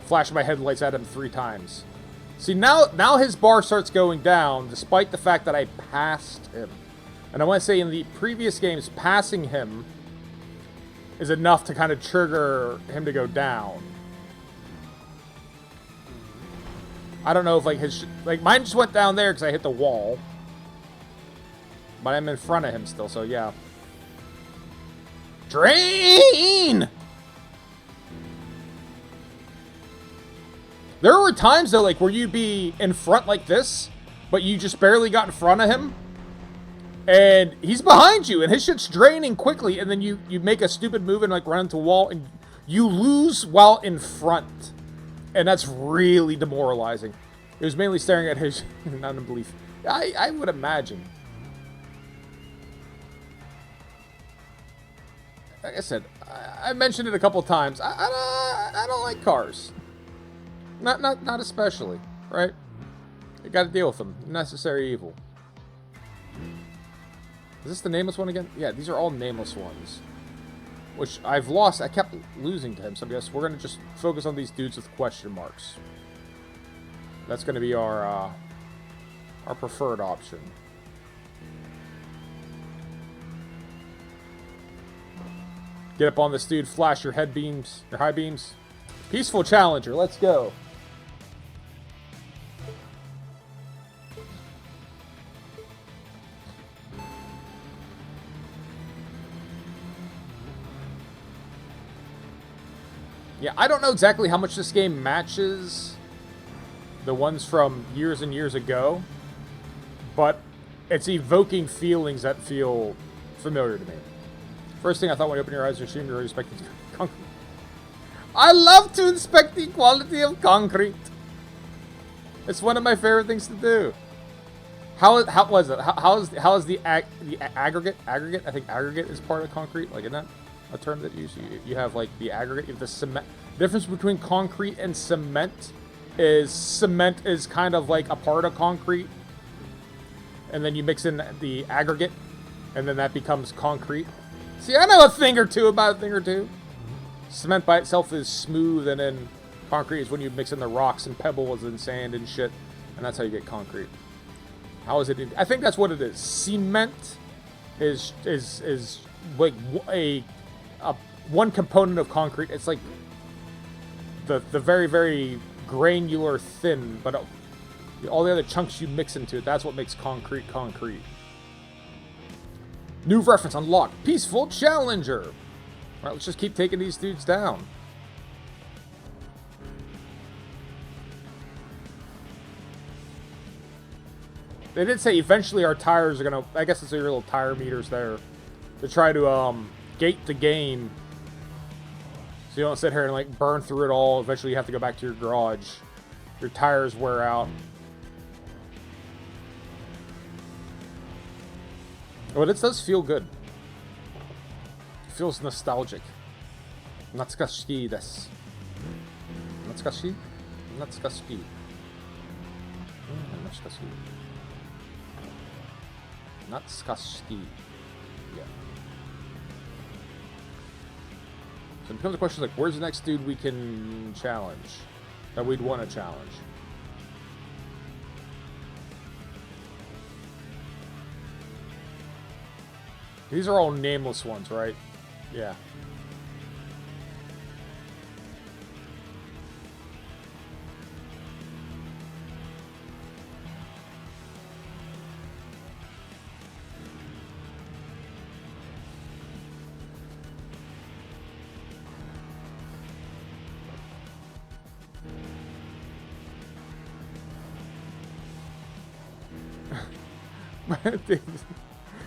Flash my headlights at him 3 times. See, now his bar starts going down, despite the fact that I passed him. And I want to say in the previous games, passing him is enough to kind of trigger him to go down. I don't know if like his... Like mine just went down there because I hit the wall. But I'm in front of him still, so yeah. Drain! There were times though, like where you'd be in front like this, but you just barely got in front of him. And he's behind you, and his shit's draining quickly, and then you make a stupid move and like run into a wall, and you lose while in front. And that's really demoralizing. It was mainly staring at his non-belief. I would imagine. Like I said, I mentioned it a couple times. I don't like cars. Not especially, right? You got to deal with them. Necessary evil. Is this the nameless one again? Yeah, these are all nameless ones. Which I've lost. I kept losing to him, so I guess we're going to just focus on these dudes with question marks. That's going to be our preferred option. Get up on this dude, flash your head beams, your high beams. Peaceful Challenger, let's go. Yeah, I don't know exactly how much this game matches the ones from years and years ago, but it's evoking feelings that feel familiar to me. First thing I thought when you open your eyes and assume you're inspecting concrete. I love to inspect the quality of concrete. It's one of my favorite things to do. How was it? How is the aggregate? Aggregate? I think aggregate is part of concrete. Like, isn't that a term that you have like the aggregate? You have the cement. The difference between concrete and cement is kind of like a part of concrete, and then you mix in the aggregate, and then that becomes concrete. See, I know a thing or two about a thing or two. Cement by itself is smooth, and then concrete is when you mix in the rocks and pebbles and sand and shit, and that's how you get concrete. How is it? I think that's what it is. Cement is like a one component of concrete. It's like the very, very granular thin, but all the other chunks you mix into it, that's what makes concrete concrete. New reference unlocked. Peaceful Challenger. Alright, let's just keep taking these dudes down. They did say eventually our tires are gonna. I guess it's your little tire meters there to try to gate the game, so you don't sit here and like burn through it all. Eventually, you have to go back to your garage. Your tires wear out. But it does feel good. It feels nostalgic. Natsukashi desu. Natsukashi? Natsukashi. Natsukashi. Natsukashi. Yeah. So it becomes a question like, where's the next dude we can challenge? That we'd want to challenge. These are all nameless ones, right? Yeah.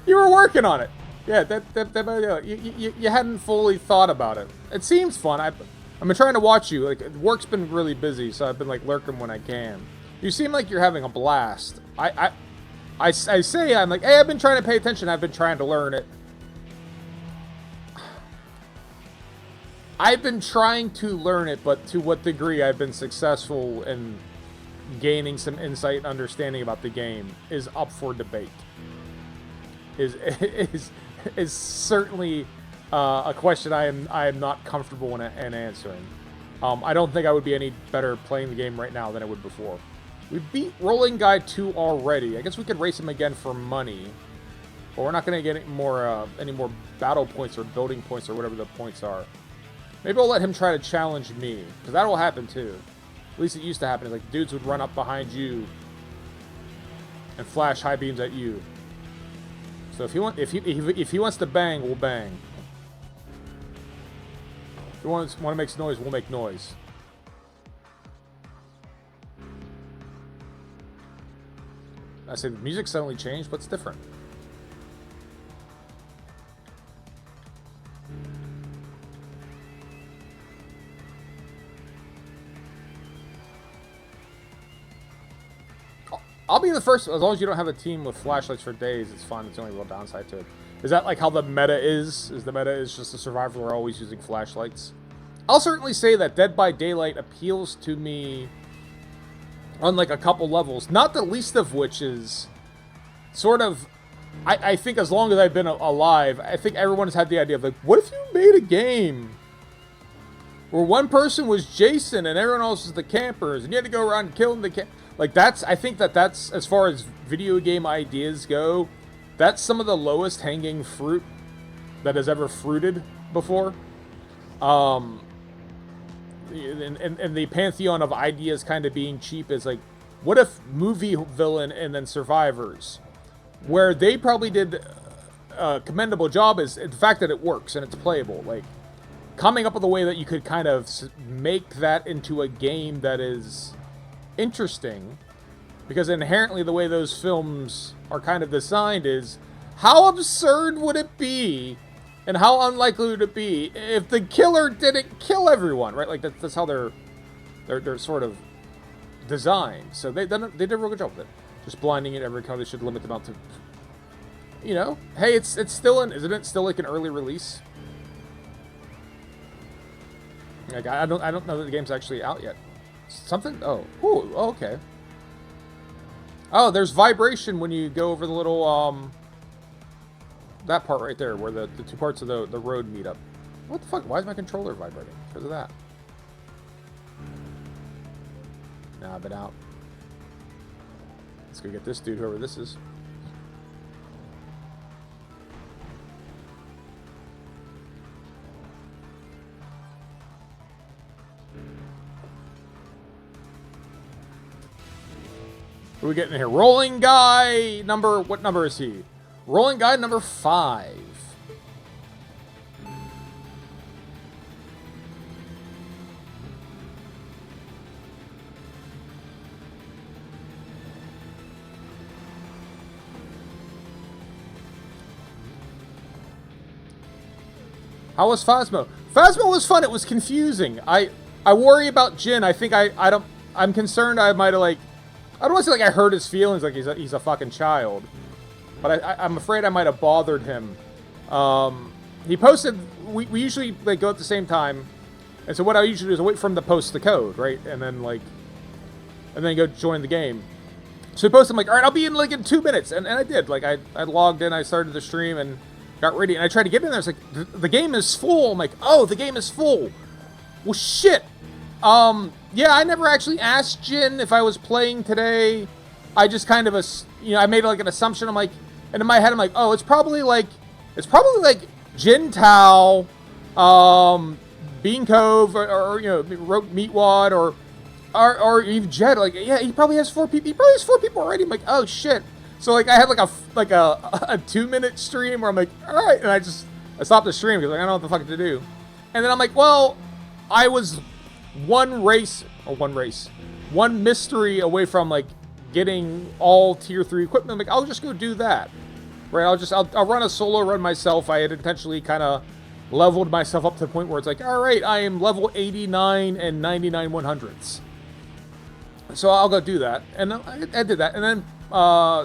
You were working on it. Yeah, you hadn't fully thought about it. It seems fun. I've been trying to watch you. Like, work's been really busy, so I've been like lurking when I can. You seem like you're having a blast. I say I'm like, hey, I've been trying to pay attention. I've been trying to learn it. I've been trying to learn it, but to what degree I've been successful in gaining some insight and understanding about the game is up for debate. Is certainly a question I am not comfortable in answering. I don't think I would be any better playing the game right now than I would before. We beat Rolling Guy 2 already. I guess we could race him again for money, but we're not going to get any more battle points or building points or whatever the points are. Maybe I'll let him try to challenge me, because that will happen too. At least it used to happen. Like, dudes would run up behind you and flash high beams at you. So if he wants to bang, we'll bang. If he want to make noise, we'll make noise. I say the music suddenly changed. What's different? I'll be the first, as long as you don't have a team with flashlights for days, it's fine. It's the only real downside to it. Is that like how the meta is? Is the meta is just a survivor are always using flashlights? I'll certainly say that Dead by Daylight appeals to me on like a couple levels. Not the least of which is sort of, I think as long as I've been alive, I think everyone has had the idea of like, what if you made a game where one person was Jason and everyone else was the campers and you had to go around killing the campers? Like, I think that's, as far as video game ideas go, that's some of the lowest hanging fruit that has ever fruited before. And the pantheon of ideas kind of being cheap is like, what if movie villain and then survivors? Where they probably did a commendable job is the fact that it works and it's playable. Like, coming up with a way that you could kind of make that into a game that is interesting, because inherently the way those films are kind of designed is, how absurd would it be and how unlikely would it be if the killer didn't kill everyone, right? Like that's how they're sort of designed. So they did a real good job with it. Just blinding it every time. They should limit the amount to, you know, hey, it's still isn't it still like an early release? Like I don't know that the game's actually out yet. Something? Oh. Ooh, okay. Oh, there's vibration when you go over the little, that part right there, where the two parts of the road meet up. What the fuck? Why is my controller vibrating? Because of that. Nah, I've been out. Let's go get this dude, whoever this is. Who are we getting here? Rolling Guy number... What number is he? Rolling Guy number 5. How was Phasmo? Phasmo was fun. It was confusing. I worry about Jin. I think I'm concerned I might have, like, I don't want to say, like, I hurt his feelings like he's a fucking child. But I'm afraid I might have bothered him. He posted, we usually, like, go at the same time. And so what I usually do is wait for him to post the code, right? And then, like, and then go join the game. So he posted, I'm like, all right, I'll be in, like, in 2 minutes. And I did. Like, I logged in, I started the stream, and got ready. And I tried to get in there. It's like, the game is full. I'm like, oh, the game is full. Well, shit. Yeah, I never actually asked Jin if I was playing today. I just kind of, I made, like, an assumption. I'm like, and in my head, I'm like, oh, it's probably like Jin Tao, Bean Cove, or Meatwad, or even Jed. Like, yeah, he probably has 4 people. He probably has 4 people already. I'm like, oh shit. So, like, I had like a 2-minute stream where I'm like, all right, and I stopped the stream because, like, I don't know what the fuck to do. And then I'm like, well, I was one mystery away from, like, getting all tier 3 equipment. I'm like, I'll just go do that. Right, I'll run a solo run myself. I had intentionally kind of leveled myself up to the point where it's like, all right, I am level 89 and 99 100ths. So I'll go do that. And I did that. And then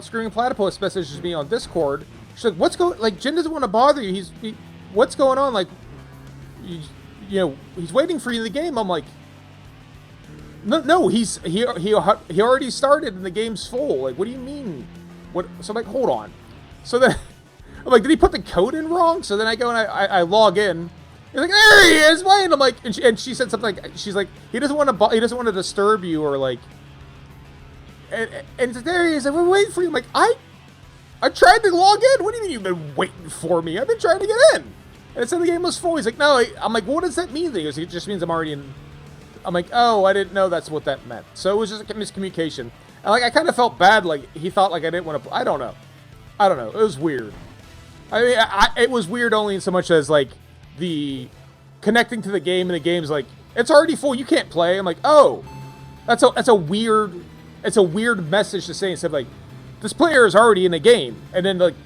Screaming Platypus messages me on Discord. She's like, what's going, like, Jin doesn't want to bother you. What's going on? Like, he's waiting for you in the game. I'm like, no, he already started and the game's full. Like, what do you mean? What? So I'm like, hold on. So then, I'm like, did he put the code in wrong? So then I go and I log in. He's like, there he is, Wayne. I'm like, and she said something like, she's like, he doesn't want to disturb you, or like, and there he is. We're waiting for you. I'm like, I tried to log in. What do you mean you've been waiting for me? I've been trying to get in. And it said the game was full. He's like, no. I'm like, what does that mean? He goes, it just means I'm already in. I'm like, oh, I didn't know that's what that meant. So it was just a miscommunication. And like, I kind of felt bad. Like, he thought like I didn't want to. I don't know. It was weird. I mean, it was weird only in so much as, like, the connecting to the game, and the game's like, it's already full, you can't play. I'm like, oh, that's a weird message to say, instead of like, this player is already in the game, and then, like,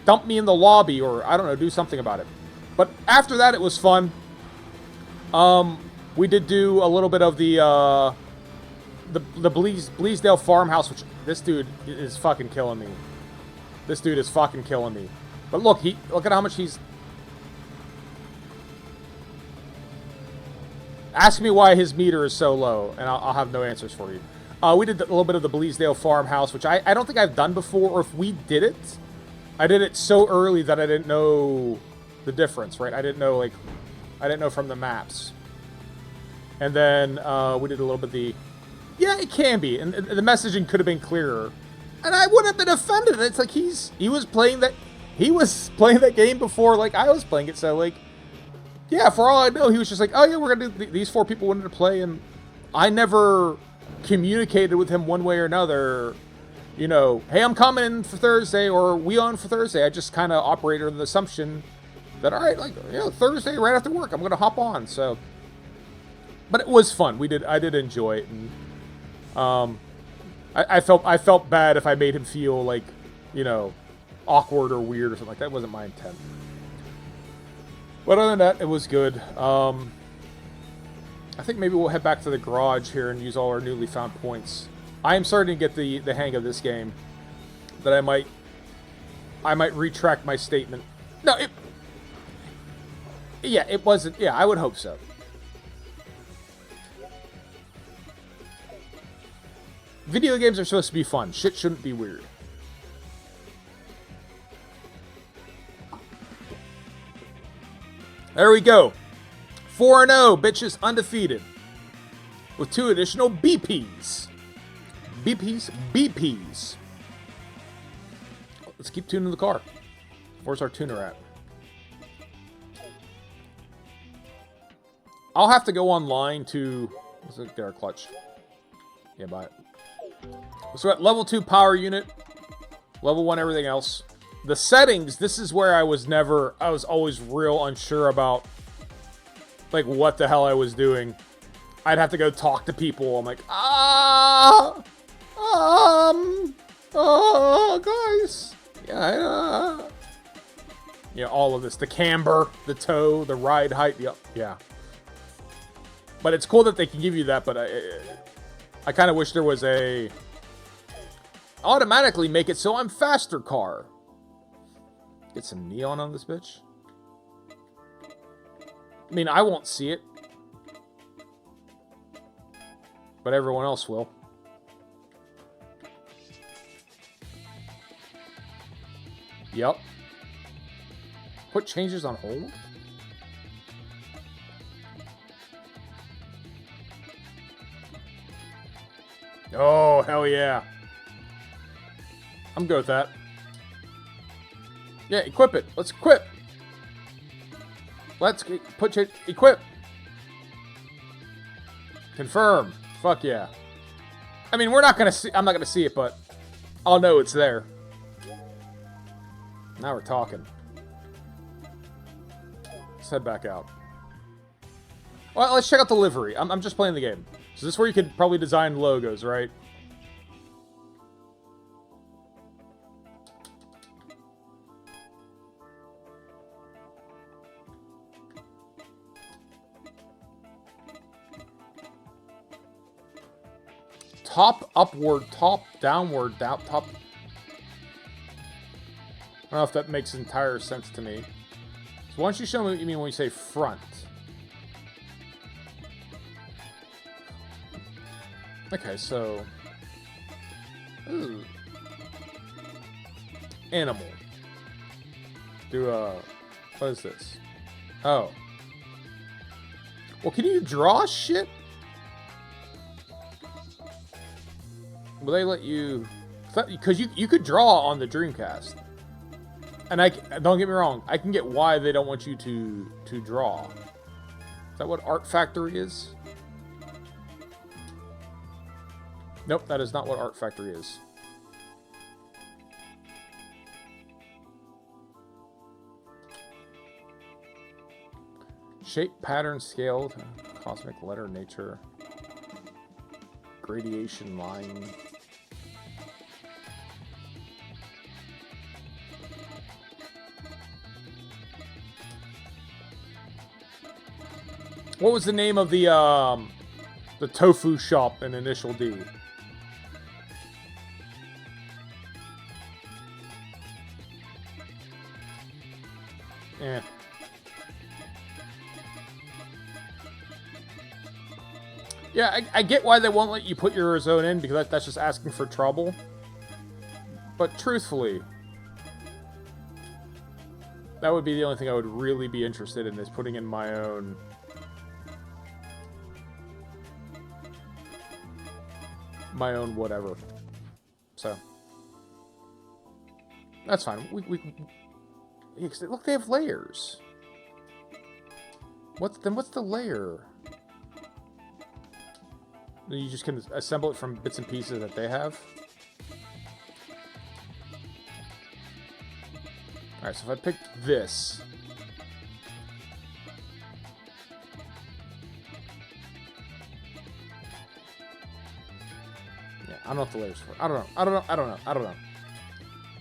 dump me in the lobby, or I don't know, do something about it. But after that, it was fun. We did do a little bit of the Bleasdale farmhouse, which this dude is fucking killing me. This dude is fucking killing me. But look at how much he's... Ask me why his meter is so low, and I'll have no answers for you. We did a little bit of the Bleasdale farmhouse, which I don't think I've done before, or if we did it, I did it so early that I didn't know the difference, right? I didn't know from the maps. And then we did a little bit of the... Yeah, it can be, and the messaging could have been clearer. And I wouldn't have been offended. It's like he was playing that game before, like, I was playing it. So, like, yeah, for all I know, he was just like, oh yeah, we're gonna do these 4 people wanted to play, and I never communicated with him one way or another. Hey, I'm coming in for Thursday, or we on for Thursday. I just kind of operated on the assumption that, all right, like, Thursday right after work, I'm gonna hop on. So, but it was fun. I did enjoy it, and I felt bad if I made him feel like, awkward or weird or something like that. That wasn't my intent. But other than that, it was good. I think maybe we'll head back to the garage here and use all our newly found points. I am starting to get the hang of this game. That I might retract my statement. No, it wasn't. Yeah, I would hope so. Video games are supposed to be fun. Shit shouldn't be weird. There we go. 4-0, bitches, undefeated. With 2 additional BPs. BPs. Let's keep tuning the car. Where's our tuner at? I'll have to go online to... Let's get our clutch. Yeah, buy it. So at level 2 power unit, level 1 everything else. The settings, this is where I was always real unsure about, like, what the hell I was doing. I'd have to go talk to people. I'm like, guys, yeah, You know, all of this. The camber, the toe, the ride height. Yeah. But it's cool that they can give you that, but I kind of wish there was a... automatically make it so I'm faster car. Get some neon on this bitch. I mean, I won't see it. But everyone else will. Yep. Put changes on hold? Oh, hell yeah. I'm good with that. Yeah, equip it. Let's equip. Let's equip. Confirm. Fuck yeah. I mean, we're not gonna see. I'm not gonna see it, but I'll know it's there. Now we're talking. Let's head back out. Well, let's check out the livery. I'm just playing the game. So this is where you could probably design logos, right? Top, upward, top, downward, top. I don't know if that makes entire sense to me. So why don't you show me what you mean when you say front? Okay, so... Ooh. Animal. Do what is this? Oh. Well, can you draw shit? Will they let you... Because you could draw on the Dreamcast. And don't get me wrong, I can get why they don't want you to draw. Is that what Art Factory is? Nope, that is not what Art Factory is. Shape, pattern, scaled, cosmic letter, nature, gradation, line. What was the name of the tofu shop in Initial D? Eh. Yeah, I get why they won't let you put your zone in, because that's just asking for trouble. But truthfully, that would be the only thing I would really be interested in, is putting in my own... whatever. So. That's fine. Look, they have layers. What's the layer? You just can assemble it from bits and pieces that they have. Alright, so if I pick this... Yeah, I don't know what the layer's for. I don't know.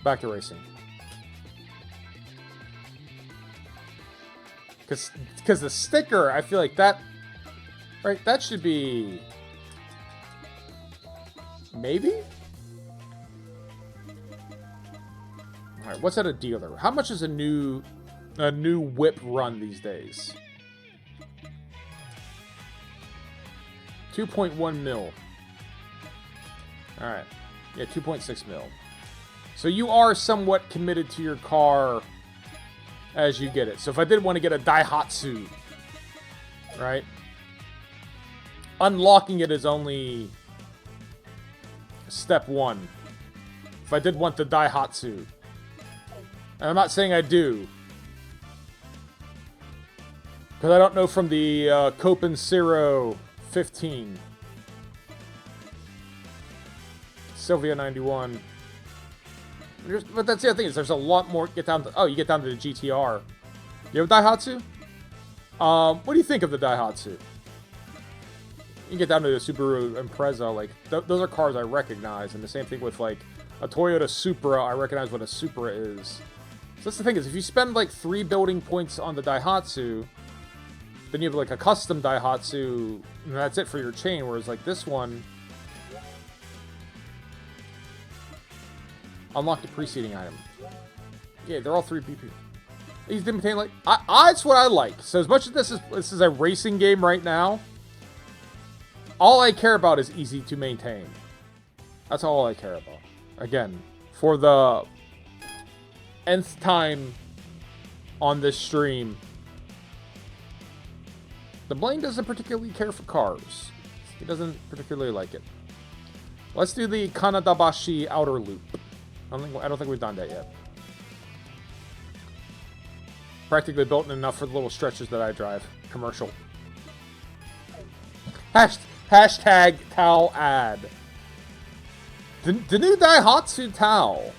Back to racing. Because the sticker, I feel like that... Right, that should be... Maybe? Alright, what's at a dealer? How much is a new whip run these days? 2.1 mil. Alright. Yeah, 2.6 mil. So you are somewhat committed to your car as you get it. So if I did want to get a Daihatsu, right? Unlocking it is only step one. If I did want the Daihatsu. And I'm not saying I do. Because I don't know from the Copen Ciro 15. Sylvia 91. But that's the other thing, is there's a lot more. Get down to, oh, you get down to the GTR. You have a Daihatsu? What do you think of the Daihatsu? You get down to the Subaru Impreza, like, those are cars I recognize, and the same thing with, like, a Toyota Supra, I recognize what a Supra is. So that's the thing is, if you spend like 3 building points on the Daihatsu, then you have like a custom Daihatsu, and that's it for your chain. Whereas like this one, unlock the preceding item. Yeah, they're all 3 BP. He's maintain like that's what I like. So as much as this is a racing game right now, all I care about is easy to maintain. That's all I care about. Again, for the nth time on this stream, the Blaine doesn't particularly care for cars. He doesn't particularly like it. Let's do the Kanadabashi outer loop. I don't think we've done that yet. Practically built enough for the little stretches that I drive. Commercial. Hashtag Tao ad. The new Daihatsu Tao.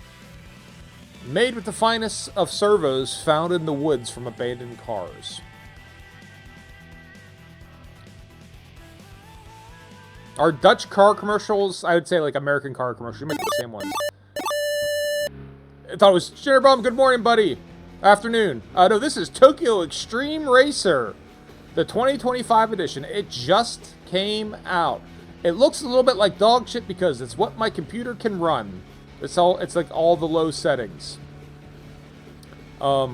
Made with the finest of servos found in the woods from abandoned cars. Are Dutch car commercials, I would say like American car commercials, you make the same ones. I thought it was Jennerbomb. Good morning, buddy. Afternoon. No, this is Tokyo Xtreme Racer, the 2025 edition. It just came out. It looks a little bit like dog shit because it's what my computer can run. It's like all the low settings. But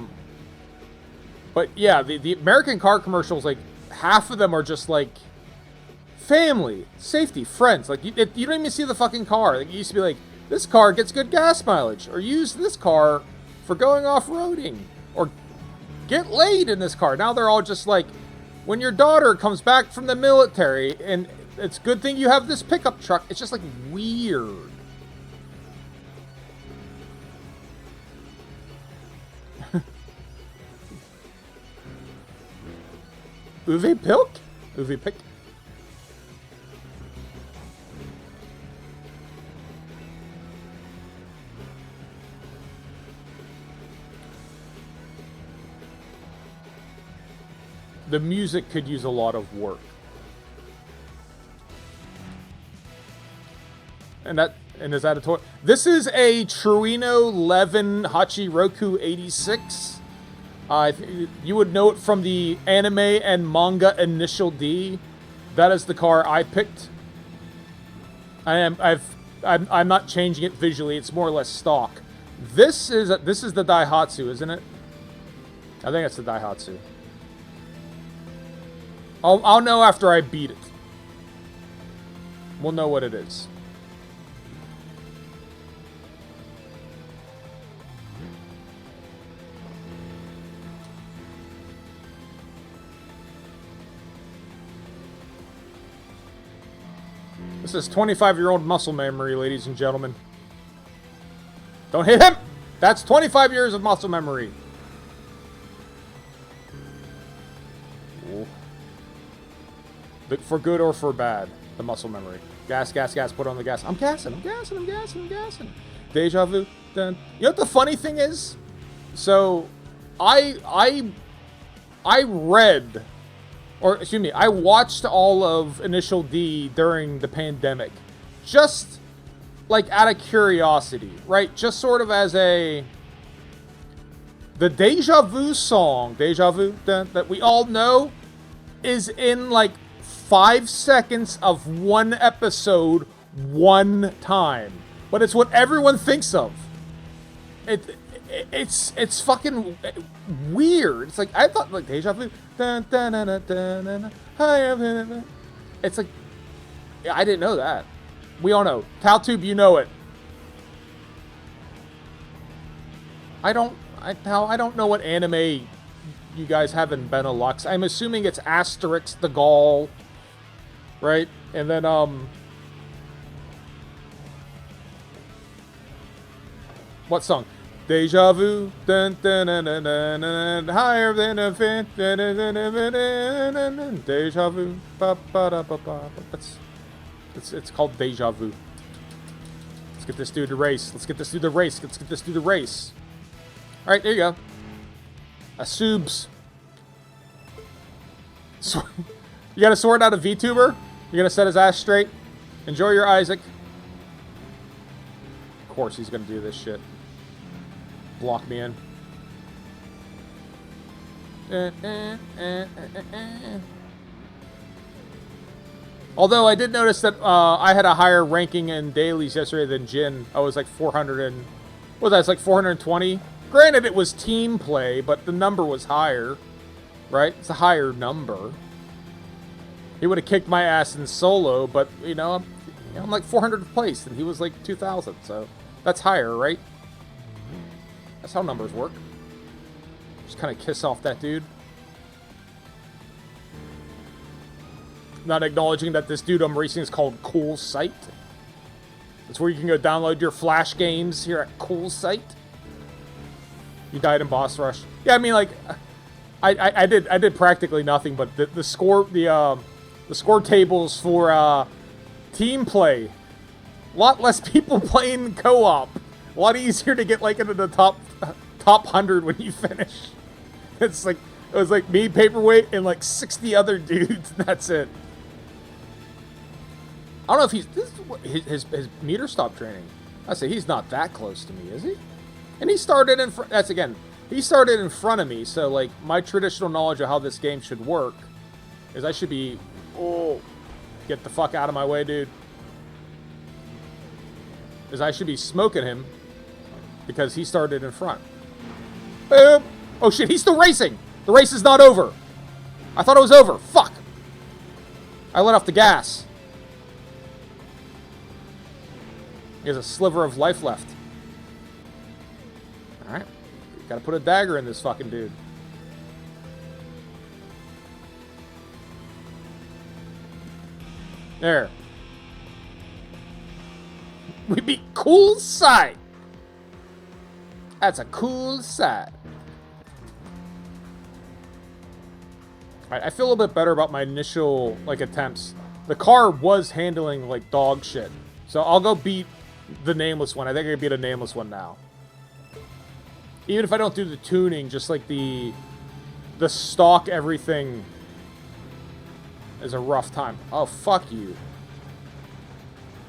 yeah, the American car commercials, like half of them are just like family, safety, friends. Like you don't even see the fucking car. Like, it used to be like, this car gets good gas mileage, or use this car for going off-roading, or get laid in this car. Now they're all just like, when your daughter comes back from the military, and it's a good thing you have this pickup truck. It's just like weird. Uwe Pilk? Uwe Pick? The music could use a lot of work. And is that a toy? This is a Truino Levin Hachiroku 86. You would know it from the anime and manga Initial D. That is the car I picked. I'm not changing it visually. It's more or less stock. This is the Daihatsu, isn't it? I think it's the Daihatsu. I'll know after I beat it. We'll know what it is. This is 25-year-old muscle memory, ladies and gentlemen. Don't hit him! That's 25 years of muscle memory. Ooh. For good or for bad, the muscle memory. Gas, gas, gas, put on the gas. I'm gassing, I'm gassing, I'm gassing, I'm gassing. Deja vu. Dun. You know what the funny thing is? So, I read, or excuse me, I watched all of Initial D during the pandemic. Just, like, out of curiosity, right? Just sort of as a... The Deja Vu song, Deja Vu, dun, that we all know, is in, like, 5 seconds of one episode, one time. But it's what everyone thinks of. It's fucking weird. It's like, I thought, like, Deja Vu. Dun, dun, dun, dun, dun, dun, it's like, I didn't know that. We all know. Taltube, you know it. I don't know what anime you guys have in Benelux. I'm assuming it's Asterix the Gaul. Right? And then, what song? Deja vu, dun, dun, dun, dun, dun, dun, higher than a fin, dun, dun, dun, dun, dun, dun, dun, dun, deja vu, ba, ba, da, ba, ba. It's called Deja Vu. Let's get this dude to race. Let's get this dude to race. Let's get this dude to race. All right, there you go. Subs. You got to sort out a VTuber? You're going to set his ass straight? Enjoy your Isaac. Of course he's going to do this shit. Block me in. Although I did notice that I had a higher ranking in dailies yesterday than Jin. I was like 400 and... Well, that's like 420. Granted, it was team play, but the number was higher. Right? It's a higher number. He would have kicked my ass in solo, but, you know, I'm like 400th place, and he was like 2,000, so that's higher, right? That's how numbers work. Just kind of kiss off that dude. Not acknowledging that this dude I'm racing is called Cool Site. That's where you can go download your Flash games here at Cool Site. You died in Boss Rush. Yeah, I mean, like, I did practically nothing, but the score tables for team play, a lot less people playing co-op. A lot easier to get like into the top 100 when you finish. It's like it was like me, Paperweight, and like 60 other dudes. And that's it. I don't know if his meter stopped training. I say he's not that close to me, is he? And he started in front. That's again. He started in front of me, so like my traditional knowledge of how this game should work is I should be. Oh, get the fuck out of my way, dude. Is I should be smoking him because he started in front. Boom! Oh shit, he's still racing. The race is not over. I thought it was over. Fuck. I let off the gas. He has a sliver of life left. Alright. Gotta put a dagger in this fucking dude. There. We beat Cool Site. That's a cool site. Alright, I feel a little bit better about my initial, like, attempts. The car was handling, like, dog shit. So I'll go beat the Nameless one. I think I can beat a Nameless one now. Even if I don't do the tuning, just, like, the stock everything is a rough time. Oh, fuck you.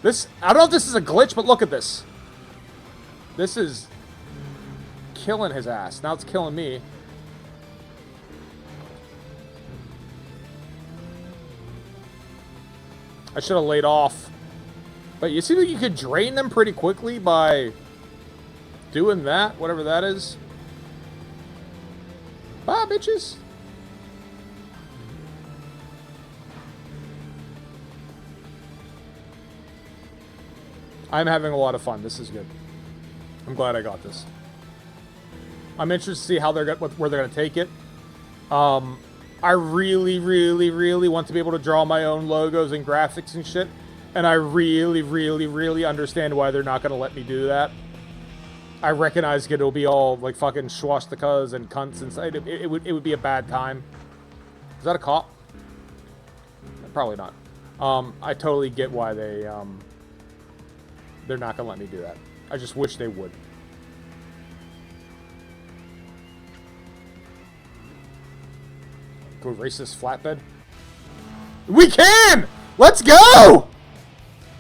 This, I don't know if this is a glitch, but look at this. This is killing his ass. Now it's killing me. I should have laid off. But you see that you could drain them pretty quickly by doing that, whatever that is. Bye, bitches. I'm having a lot of fun. This is good. I'm glad I got this. I'm interested to see how they're where they're gonna take it. I really, really, really want to be able to draw my own logos and graphics and shit. And I really, really, really understand why they're not gonna let me do that. I recognize it'll be all like fucking swastikas and cunts inside. It would be a bad time. Is that a cop? Probably not. I totally get why they're not gonna let me do that. I just wish they would. Can we race this flatbed? We can! Let's go!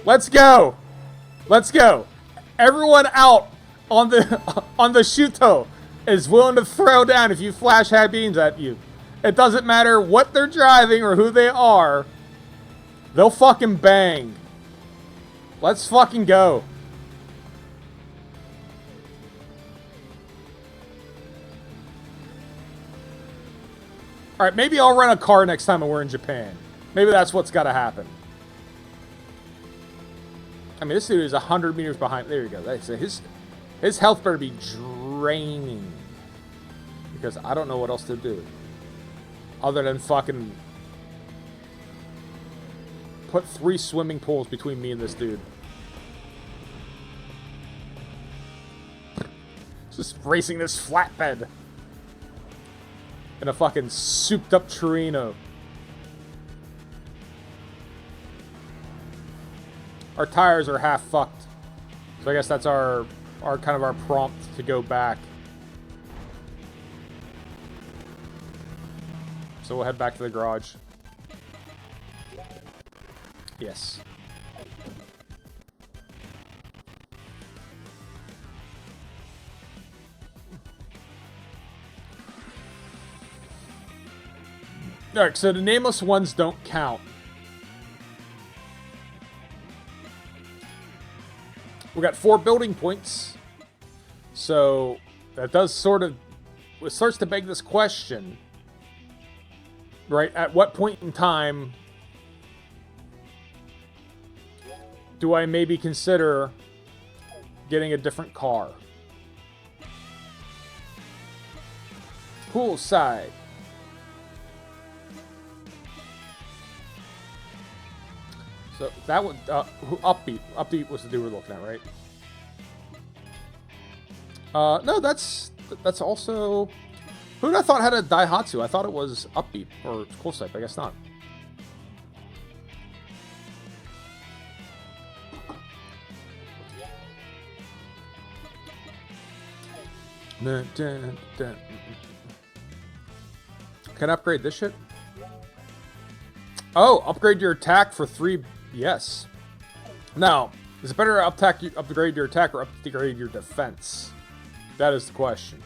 Let's go! Let's go! Everyone out on the Shuto is willing to throw down if you flash high beams at you. It doesn't matter what they're driving or who they are. They'll fucking bang. Let's fucking go. Alright, maybe I'll rent a car next time we're in Japan. Maybe that's what's got to happen. I mean, this dude is 100 meters behind. There you go. His health better be draining. Because I don't know what else to do. Other than fucking put 3 swimming pools between me and this dude. Just racing this flatbed. In a fucking souped up Torino. Our tires are half fucked. So I guess that's our kind of our prompt to go back. So we'll head back to the garage. Yes. Alright, so the nameless ones don't count. We got 4 building points. So that does sort of... It starts to beg this question. Right? At what point in time do I maybe consider getting a different car? Poolside. So that would Upbeat. Upbeat was the dude we're looking at, right? No, that's also. Who did I thought had a Daihatsu? I thought it was Upbeat or Poolside. I guess not. Can I upgrade this shit? Oh, upgrade your attack for 3. Yes. Now, is it better to upgrade your attack or upgrade your defense? That is the question.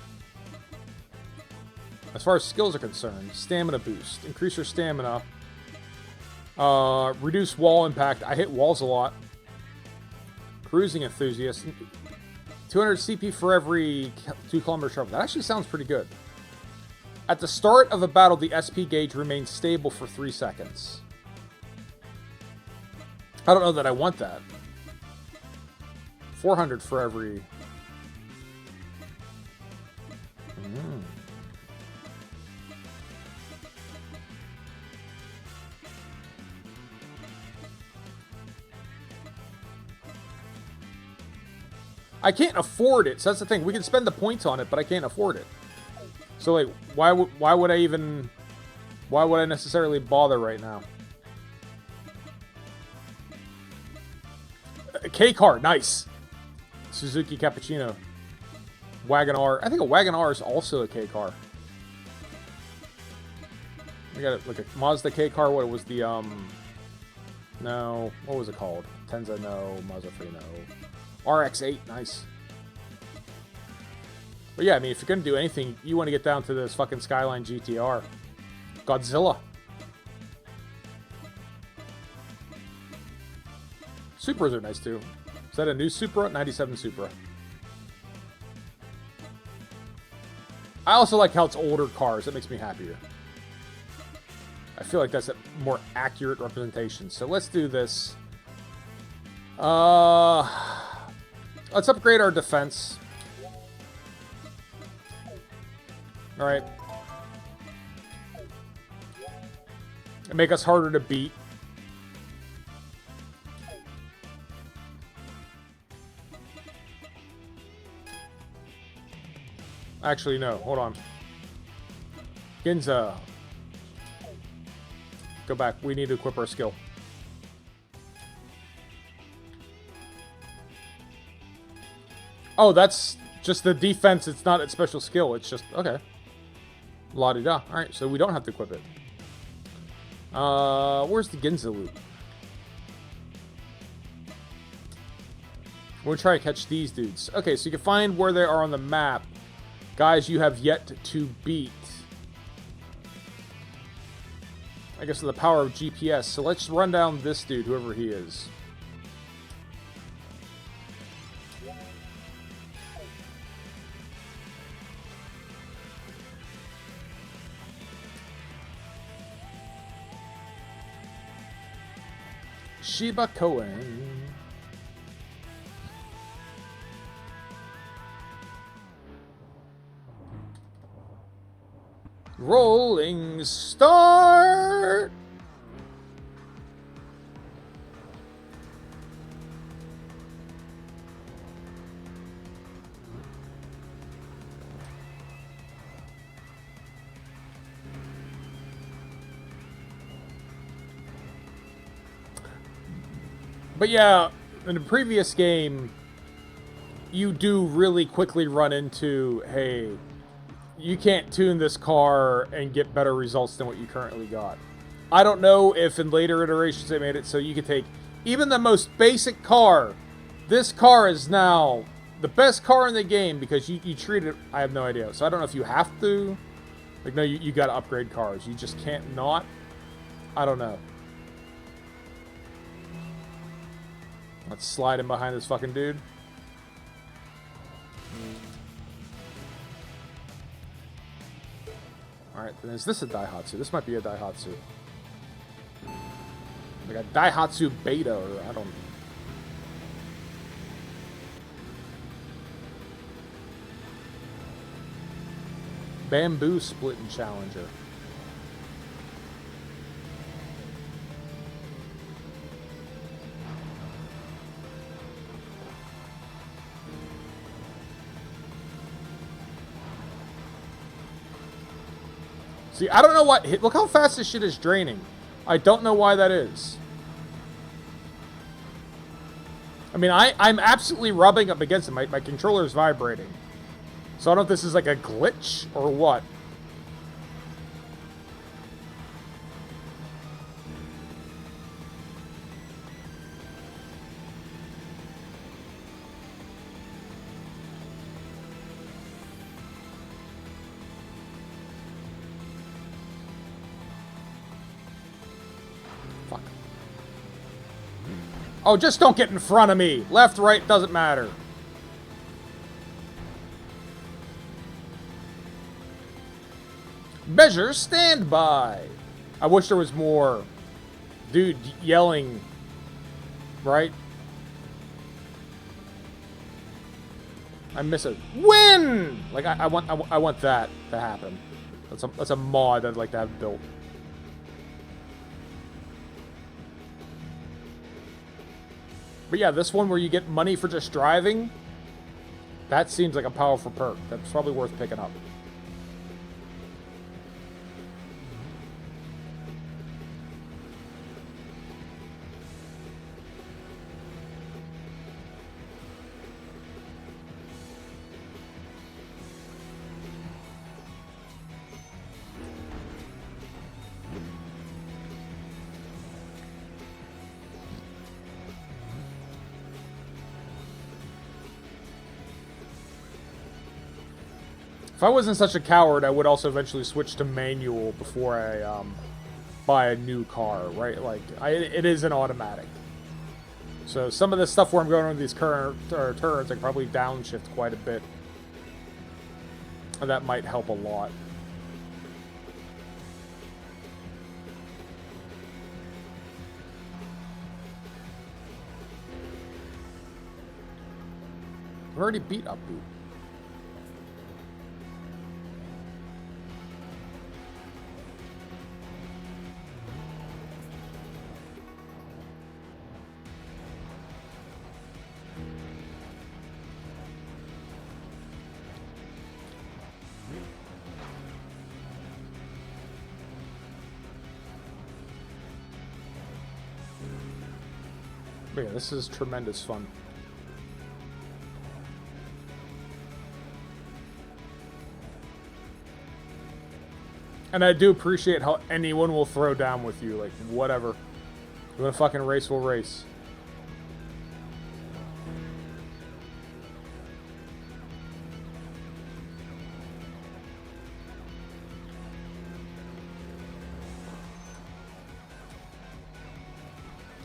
As far as skills are concerned, stamina boost. Increase your stamina. Reduce wall impact. I hit walls a lot. Cruising enthusiast. 200 CP for every 2 kilometer travel. That actually sounds pretty good. At the start of a battle, the SP gauge remains stable for 3 seconds. I don't know that I want that. 400 for every... I can't afford it, so that's the thing. We can spend the points on it, but I can't afford it. So, like, why would I necessarily bother right now? A K car, nice. Suzuki Cappuccino. Wagon R. I think a Wagon R is also a K car. We got like a Mazda K car. What was the no, what was it called? Tenza, no. Mazda 3, no. RX-8, nice. But yeah, I mean, if you're gonna do anything, you want to get down to this fucking Skyline GTR. Godzilla. Supras are nice too. Is that a new Supra? 97 Supra. I also like how it's older cars. That makes me happier. I feel like that's a more accurate representation. So let's do this. Let's upgrade our defense. Alright. And make us harder to beat. Actually, no. Hold on. Ginza. Go back. We need to equip our skill. Oh, that's just the defense. It's not a special skill. It's just... Okay. La-di-da. Alright, so we don't have to equip it. Where's the Ginza loot? We'll try to catch these dudes. Okay, so you can find where they are on the map. Guys you have yet to beat. I guess with the power of GPS. So let's run down this dude, whoever he is. Sheba Cohen. Rolling start. But yeah, in the previous game, you do really quickly run into, hey, you can't tune this car and get better results than what you currently got. I don't know if in later iterations they made it so you could take even the most basic car. This car is now the best car in the game because you treat it, I have no idea. So I don't know if you have to Like, no, you gotta upgrade cars. You just can't not. I don't know. Let's slide in behind this fucking dude. Alright, then is this a Daihatsu? This might be a Daihatsu. Like a Daihatsu Beta, or I don't know. Bamboo Splitting Challenger. See, I don't know what... Look how fast this shit is draining. I don't know why that is. I mean, I'm absolutely rubbing up against it. My controller is vibrating. So I don't know if this is like a glitch or what. Fuck. Oh, just don't get in front of me. Left, right, doesn't matter. Measure standby. I wish there was more dude yelling, right? I miss a win. Like I want that to happen. That's a mod I'd like to have built. But yeah, this one where you get money for just driving, that seems like a powerful perk. That's probably worth picking up. If I wasn't such a coward, I would also eventually switch to manual before I buy a new car, right? Like, it is an automatic. So some of the stuff where I'm going on these current turns, I can probably downshift quite a bit. And that might help a lot. I've already beat Upboot. But yeah, this is tremendous fun. And I do appreciate how anyone will throw down with you. Like, whatever. You want to fucking race, we'll race.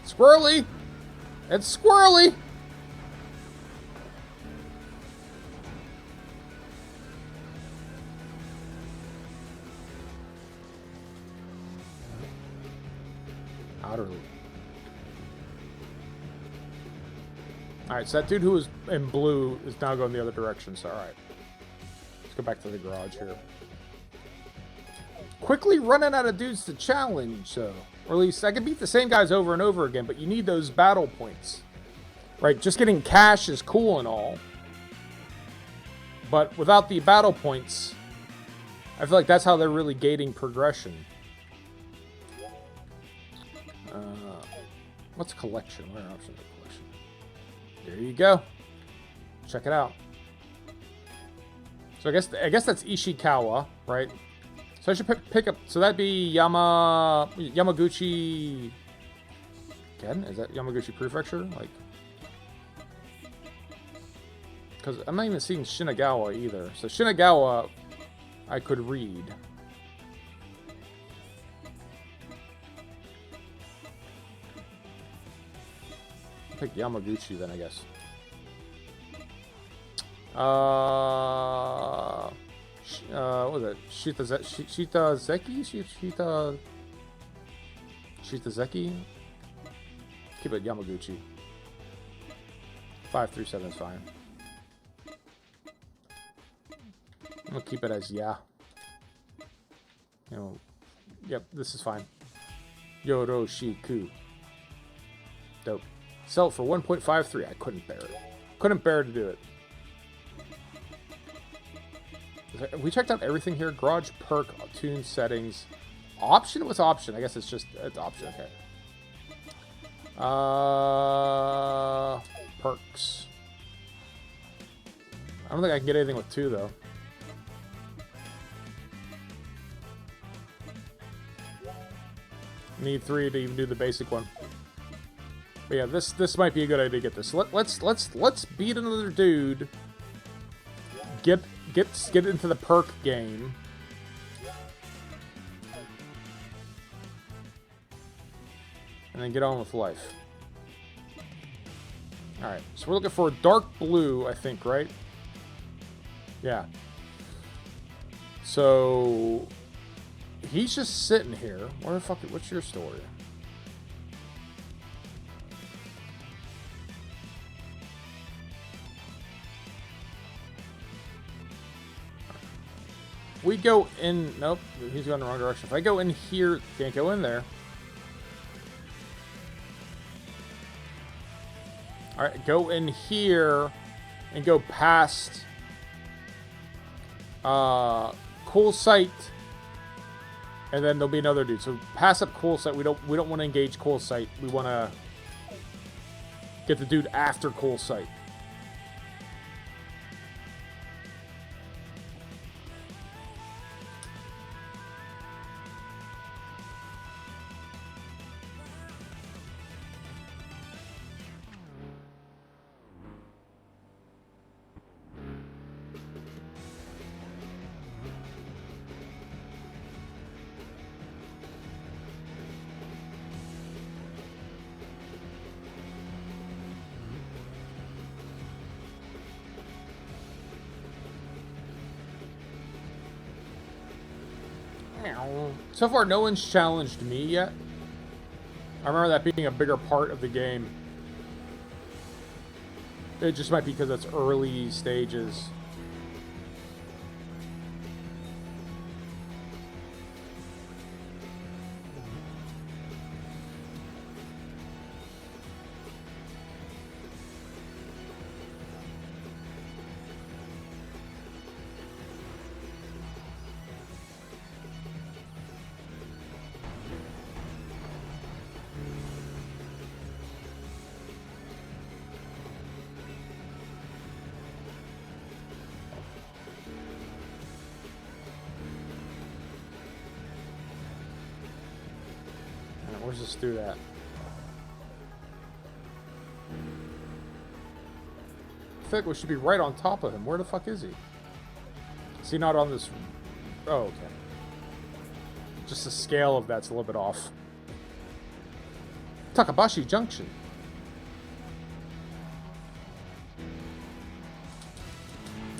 Squirrely! It's squirrely! Utterly. Alright, so that dude who was in blue is now going the other direction, so alright. Let's go back to the garage here. Quickly running out of dudes to challenge, so... Or at least I can beat the same guys over and over again, but you need those battle points. Right, just getting cash is cool and all. But without the battle points, I feel like that's how they're really gating progression. What's collection? What are options of collection? There you go. Check it out. So I guess that's Ishikawa, right? So I should pick up. So that'd be Yamaguchi. Again, is that Yamaguchi Prefecture? Like, because I'm not even seeing Shinagawa either. So Shinagawa, I could read. Pick Yamaguchi then, I guess. What was it? Shitazeki? Keep it Yamaguchi. 537 is fine. I'm gonna keep it as yeah. You know, yep, this is fine. Yoroshiku. Dope. Sell it for 1.53. I couldn't bear it. Couldn't bear to do it. We checked out everything here. Garage, perk, tune, settings. Option? What's option? I guess it's option. Okay. Perks. I don't think I can get anything with 2, though. Need 3 to even do the basic one. But yeah, this might be a good idea to get this. Let's beat another dude. Get into the perk game. And then get on with life. Alright, so we're looking for dark blue, I think, right? Yeah. So he's just sitting here. Where the fuck? What's your story? We go in. Nope, he's going the wrong direction. If I go in here, can't go in there. All right, go in here and go past Cool Sight, and then there'll be another dude. So pass up Cool Sight. We don't want to engage Cool Sight. We want to get the dude after Cool Sight. So far, no one's challenged me yet. I remember that being a bigger part of the game. It just might be because it's early stages. Where's this dude at? I feel like we should be right on top of him. Where the fuck is he? Is he not on this? Oh, okay. Just the scale of that's a little bit off. Takabashi Junction.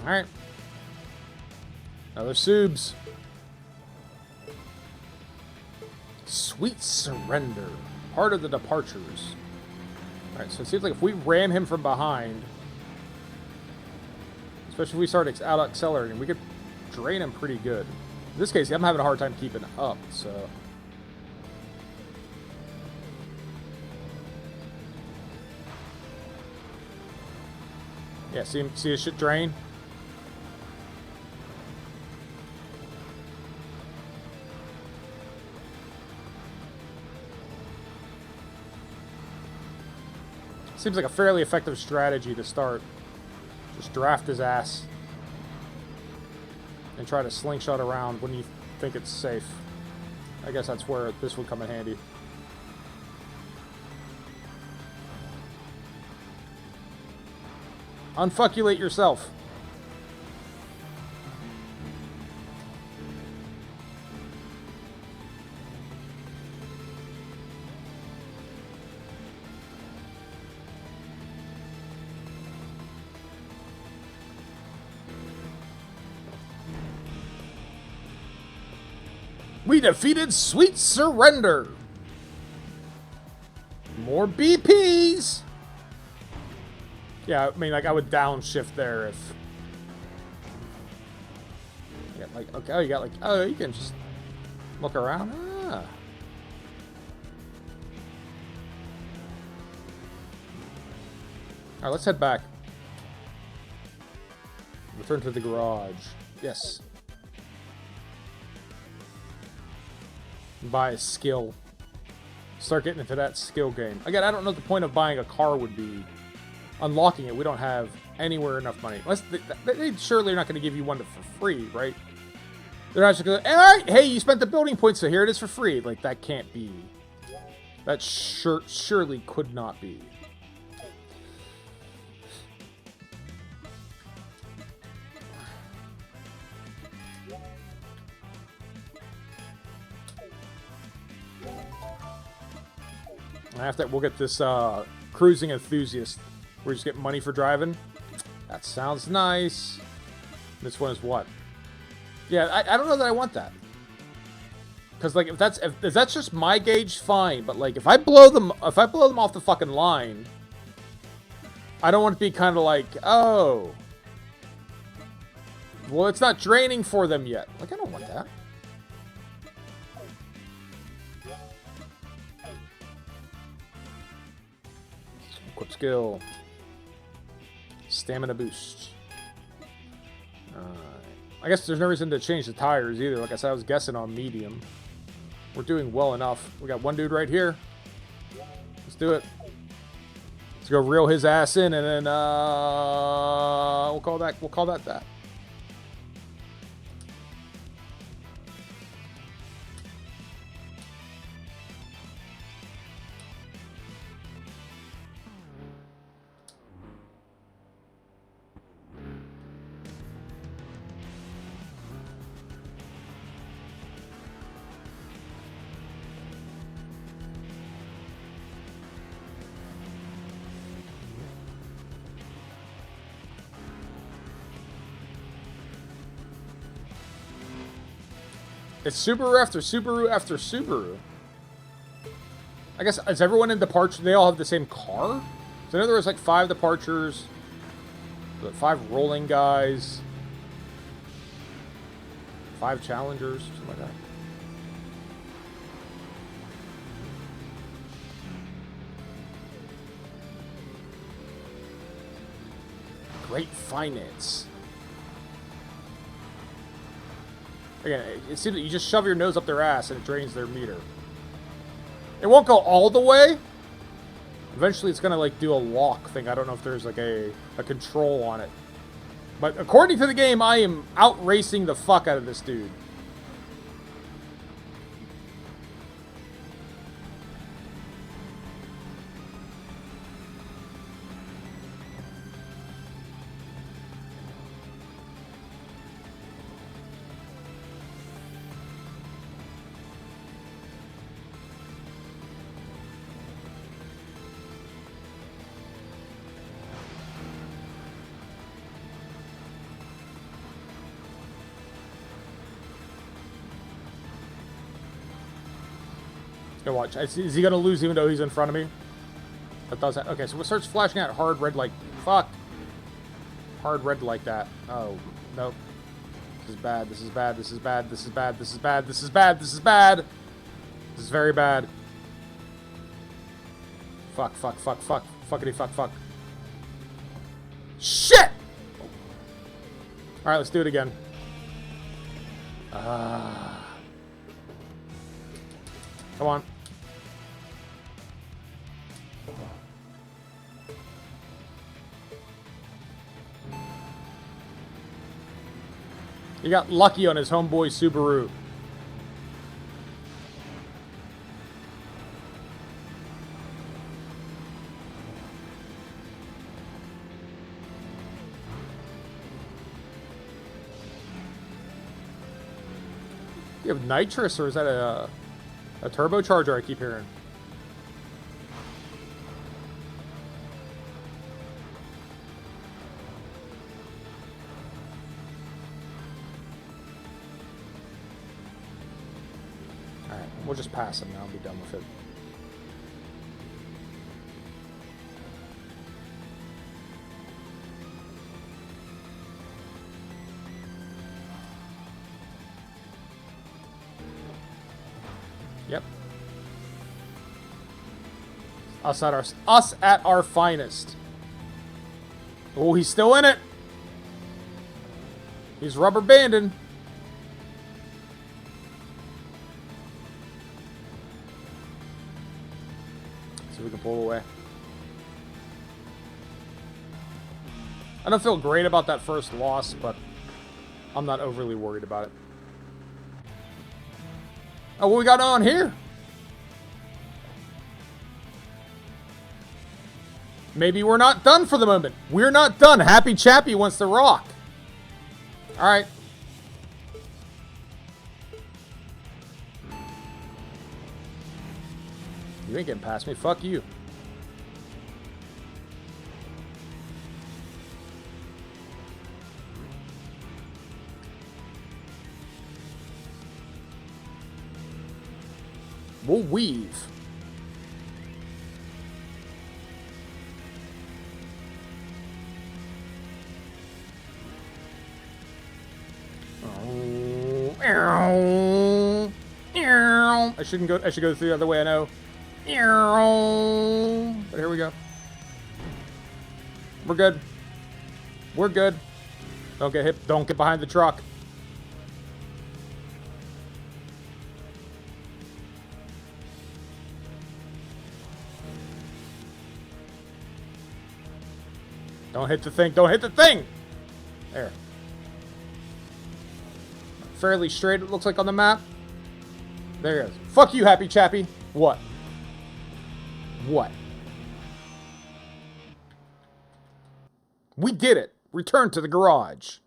Alright. Another subs. Sweet Surrender. Part of the departures. Alright, so it seems like if we ram him from behind, especially if we start out accelerating, we could drain him pretty good. In this case, I'm having a hard time keeping up, so... Yeah, see his shit drain? Seems like a fairly effective strategy to start. Just draft his ass. And try to slingshot around when you think it's safe. I guess that's where this would come in handy. Unfuckulate yourself. We defeated Sweet Surrender. More BPs. Yeah, I mean, like, I would downshift there if... Yeah, like, okay, oh, you got, like, oh, you can just look around. Ah. Alright, let's head back. Return to the garage. Yes. Buy a skill. Start getting into that skill game. Again, I don't know what the point of buying a car would be. Unlocking it, we don't have anywhere enough money. Unless they surely are not going to give you one for free, right? They're not just going to, alright, hey, you spent the building points, so here it is for free. Like, that can't be. That surely could not be. After that, we'll get this cruising enthusiast. We just get money for driving. That sounds nice. This one is what? Yeah, I don't know that I want that. Because like if that's just my gauge, fine. But like if I blow them off the fucking line, I don't want to be kind of like, oh, well, it's not draining for them yet. Like I don't want that. Equip skill. Stamina boost. I guess there's no reason to change the tires either. Like I said, I was guessing on medium. We're doing well enough. We got one dude right here. Let's do it. Let's go reel his ass in, and then we'll call that. It's Subaru after Subaru after Subaru. I guess, is everyone in departure? They all have the same car? So I know there was like 5 departures. 5 rolling guys. 5 challengers, something like that. Great finance. Again, it seems that you just shove your nose up their ass and it drains their meter. It won't go all the way. Eventually it's gonna like do a lock thing. I don't know if there's like a control on it. But according to the game, I am out racing the fuck out of this dude. Go watch. Is he gonna lose even though he's in front of me? That does that. Okay, so it starts flashing out hard red like fuck. Hard red like that. Oh nope. This is bad. This is bad. This is bad. This is bad. This is bad. This is bad. This is bad. This is very bad. Fuck. Fuck. Fuck. Fuck. Fuckity. Fuck. Fuck. Shit. All right, let's do it again. Come on. He got lucky on his homeboy Subaru. You have nitrous, or is that a turbocharger I keep hearing? Alright, we'll just pass him now and be done with it. Yep. Us at our finest. Oh, he's still in it. He's rubber banding. See if we can pull away. I don't feel great about that first loss, but I'm not overly worried about it. Oh, what we got on here? Maybe we're not done for the moment. We're not done. Happy Chappy wants to rock. All right. You ain't getting past me. Fuck you. We'll weave. I shouldn't go. I should go through the other way. I know. But here we go. We're good. We're good. Don't get hit. Don't get behind the truck. Don't hit the thing. Don't hit the thing. There. Fairly straight, it looks like on the map. There it is. Fuck you, Happy Chappy. What? What? We did it. Return to the garage.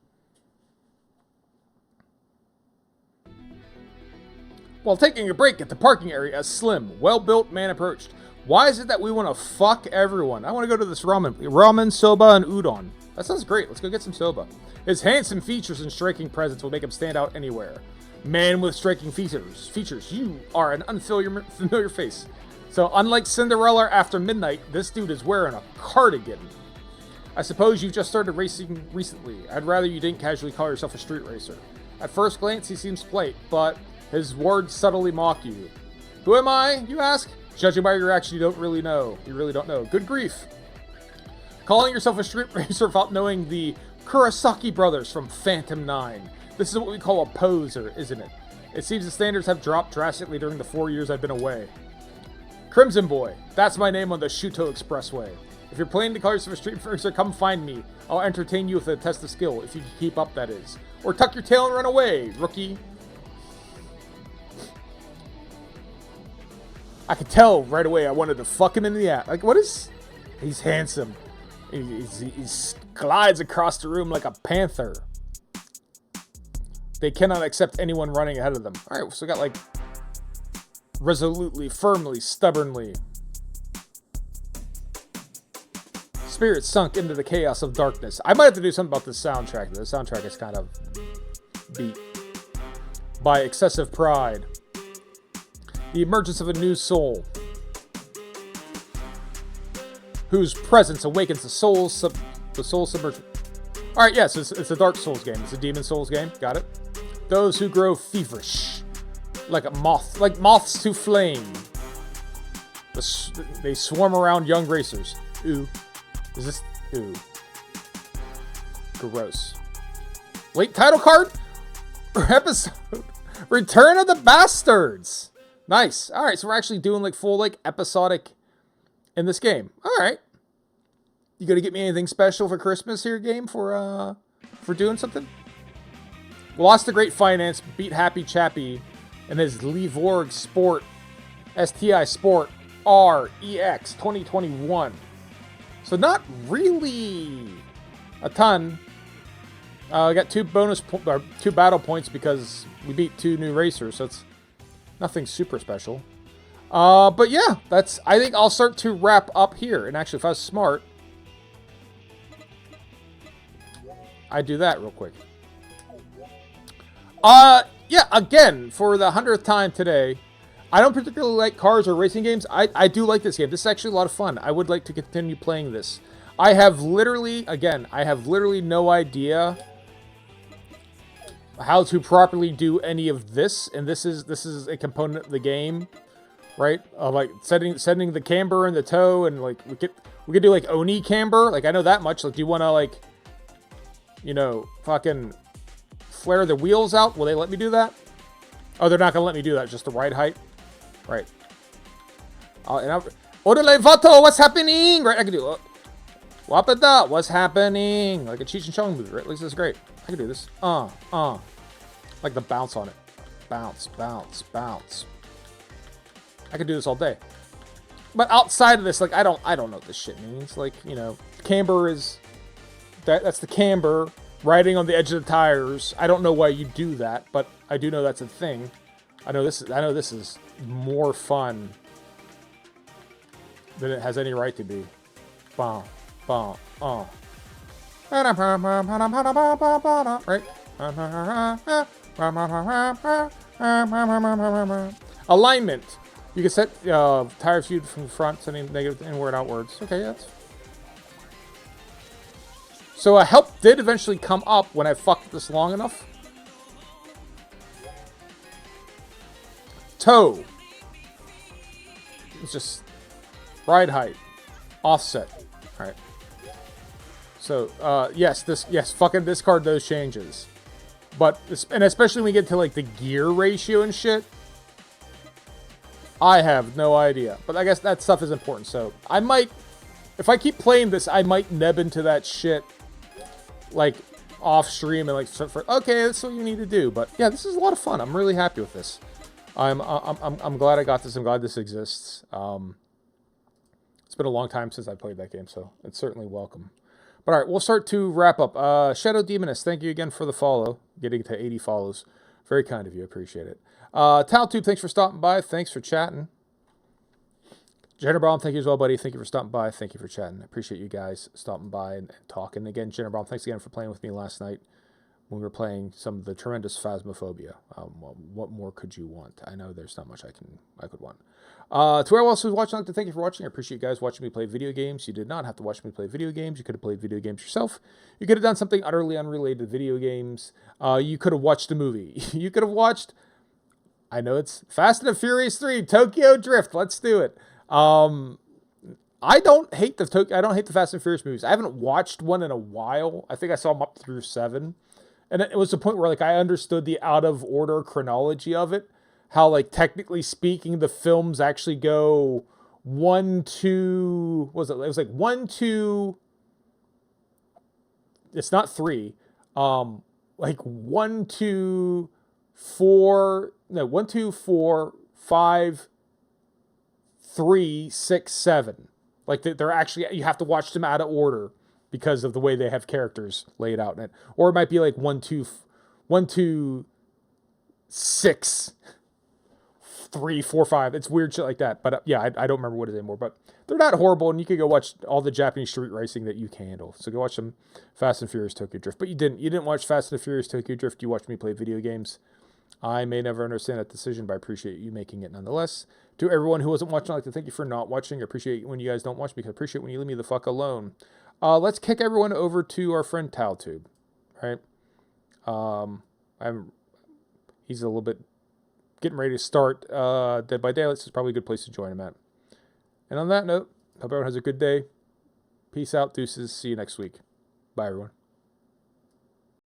While taking a break at the parking area, a slim, well-built man approached. Why is it that we want to fuck everyone? I want to go to this ramen, soba, and udon. That sounds great. Let's go get some soba. His handsome features and striking presence will make him stand out anywhere. Man with striking features. You are an unfamiliar face. So unlike Cinderella after midnight, this dude is wearing a cardigan. I suppose you've just started racing recently. I'd rather you didn't casually call yourself a street racer. At first glance, he seems polite, but his words subtly mock you. Who am I, you ask? Judging by your reaction, you don't really know. You really don't know. Good grief. Calling yourself a street racer without knowing the Kurosaki brothers from Phantom 9. This is what we call a poser, isn't it? It seems the standards have dropped drastically during the 4 years I've been away. Crimson Boy. That's my name on the Shuto Expressway. If you're planning to call yourself a street racer, come find me. I'll entertain you with a test of skill, if you can keep up, that is. Or tuck your tail and run away, rookie. I could tell right away I wanted to fuck him in the ass. Like, what is... He's handsome. He glides across the room like a panther. They cannot accept anyone running ahead of them. Alright, so we got like... resolutely, firmly, stubbornly. Spirit sunk into the chaos of darkness. I might have to do something about this soundtrack. The soundtrack is kind of beat by excessive pride. The emergence of a new soul, whose presence awakens the soul submersion. All right, yes, it's a Dark Souls game. It's a Demon Souls game. Got it. Those who grow feverish, like moths to flame. They swarm around young racers. Ooh. Is this... Ooh. Gross. Late title card? Episode... Return of the Bastards! Nice. Alright, so we're actually doing like full like episodic in this game. Alright. You gonna get me anything special for Christmas here, game, for doing something? We lost the Great Finance, beat Happy Chappy in his Levorg Sport STI Sport REX 2021. So not really a ton. I got two battle points because we beat 2 new racers, so it's nothing super special. But yeah, I think I'll start to wrap up here. And actually, if I was smart, I'd do that real quick. Yeah, again, for the 100th time today, I don't particularly like cars or racing games. I do like this game. This is actually a lot of fun. I would like to continue playing this. I have literally no idea how to properly do any of this, and this is a component of the game, right? Like setting the camber and the toe, and like we could do like Oni camber. Like I know that much. Like, do you want to like, you know, fucking flare the wheels out? Will they let me do that? Oh, they're not gonna let me do that. Just the ride height, right? Orale Vato, what's happening? Right, I can do Wapada, what's happening? Like a Cheech and Chong movie, right? At least this is great. I can do this. Like the bounce on it. Bounce, bounce, bounce. I could do this all day. But outside of this, like I don't know what this shit means. Like, you know, camber is that's the camber, riding on the edge of the tires. I don't know why you do that, but I do know that's a thing. I know this is more fun than it has any right to be. Right? Alignment. You can set tire feud from the front, sending negative inward outwards. Okay, that's... So a help did eventually come up when I fucked this long enough. Toe. It's just ride height. Offset. Alright. So, yes, fucking discard those changes. But, and especially when we get to, like, the gear ratio and shit, I have no idea. But I guess that stuff is important, so I might, if I keep playing this, I might neb into that shit, like, off stream and, like, okay, that's what you need to do. But, yeah, this is a lot of fun. I'm really happy with this. I'm glad I got this. I'm glad this exists. It's been a long time since I played that game, so it's certainly welcome. But all right, we'll start to wrap up. Shadow Demonist, thank you again for the follow. Getting to 80 follows. Very kind of you. Appreciate it. TalTube, thanks for stopping by. Thanks for chatting. Jenner Brown, thank you as well, buddy. Thank you for stopping by. Thank you for chatting. I appreciate you guys stopping by and talking. Again, Jenner Brown, thanks again for playing with me last night when we were playing some of the tremendous Phasmophobia. What more could you want? I know there's not much I could want. To everyone else who's watching, I'd like to thank you for watching. I appreciate you guys watching me play video games. You did not have to watch me play video games. You could have played video games yourself. You could have done something utterly unrelated to video games. You could have watched a movie. You could have watched, I know it's Fast and the Furious 3, Tokyo Drift. Let's do it. I don't hate the Fast and Furious movies. I haven't watched one in a while. I think I saw them up through 7. And it was the point where, like, I understood the out-of-order chronology of it. How, like, technically speaking, the films actually go 1, 2... What was it? It was like 1, 2... It's not 3. Like 1, 2, 4... No, 1, 2, 4, 5, 3, 6, 7. Like, they're actually... You have to watch them out of order because of the way they have characters laid out in it. Or it might be like 1, 2, 6, 3, 4, 5. It's weird shit like that. But yeah, I don't remember what it is anymore. But they're not horrible, and you could go watch all the Japanese street racing that you can handle. So go watch some Fast and Furious Tokyo Drift. But you didn't. You didn't watch Fast and the Furious Tokyo Drift. You watched me play video games. I may never understand that decision, but I appreciate you making it nonetheless. To everyone who wasn't watching, I'd like to thank you for not watching. I appreciate when you guys don't watch because I appreciate when you leave me the fuck alone. Let's kick everyone over to our friend TalTube, right? He's a little bit getting ready to start Dead by Daylight, so it's probably a good place to join him at. And on that note, hope everyone has a good day. Peace out, deuces. See you next week. Bye, everyone.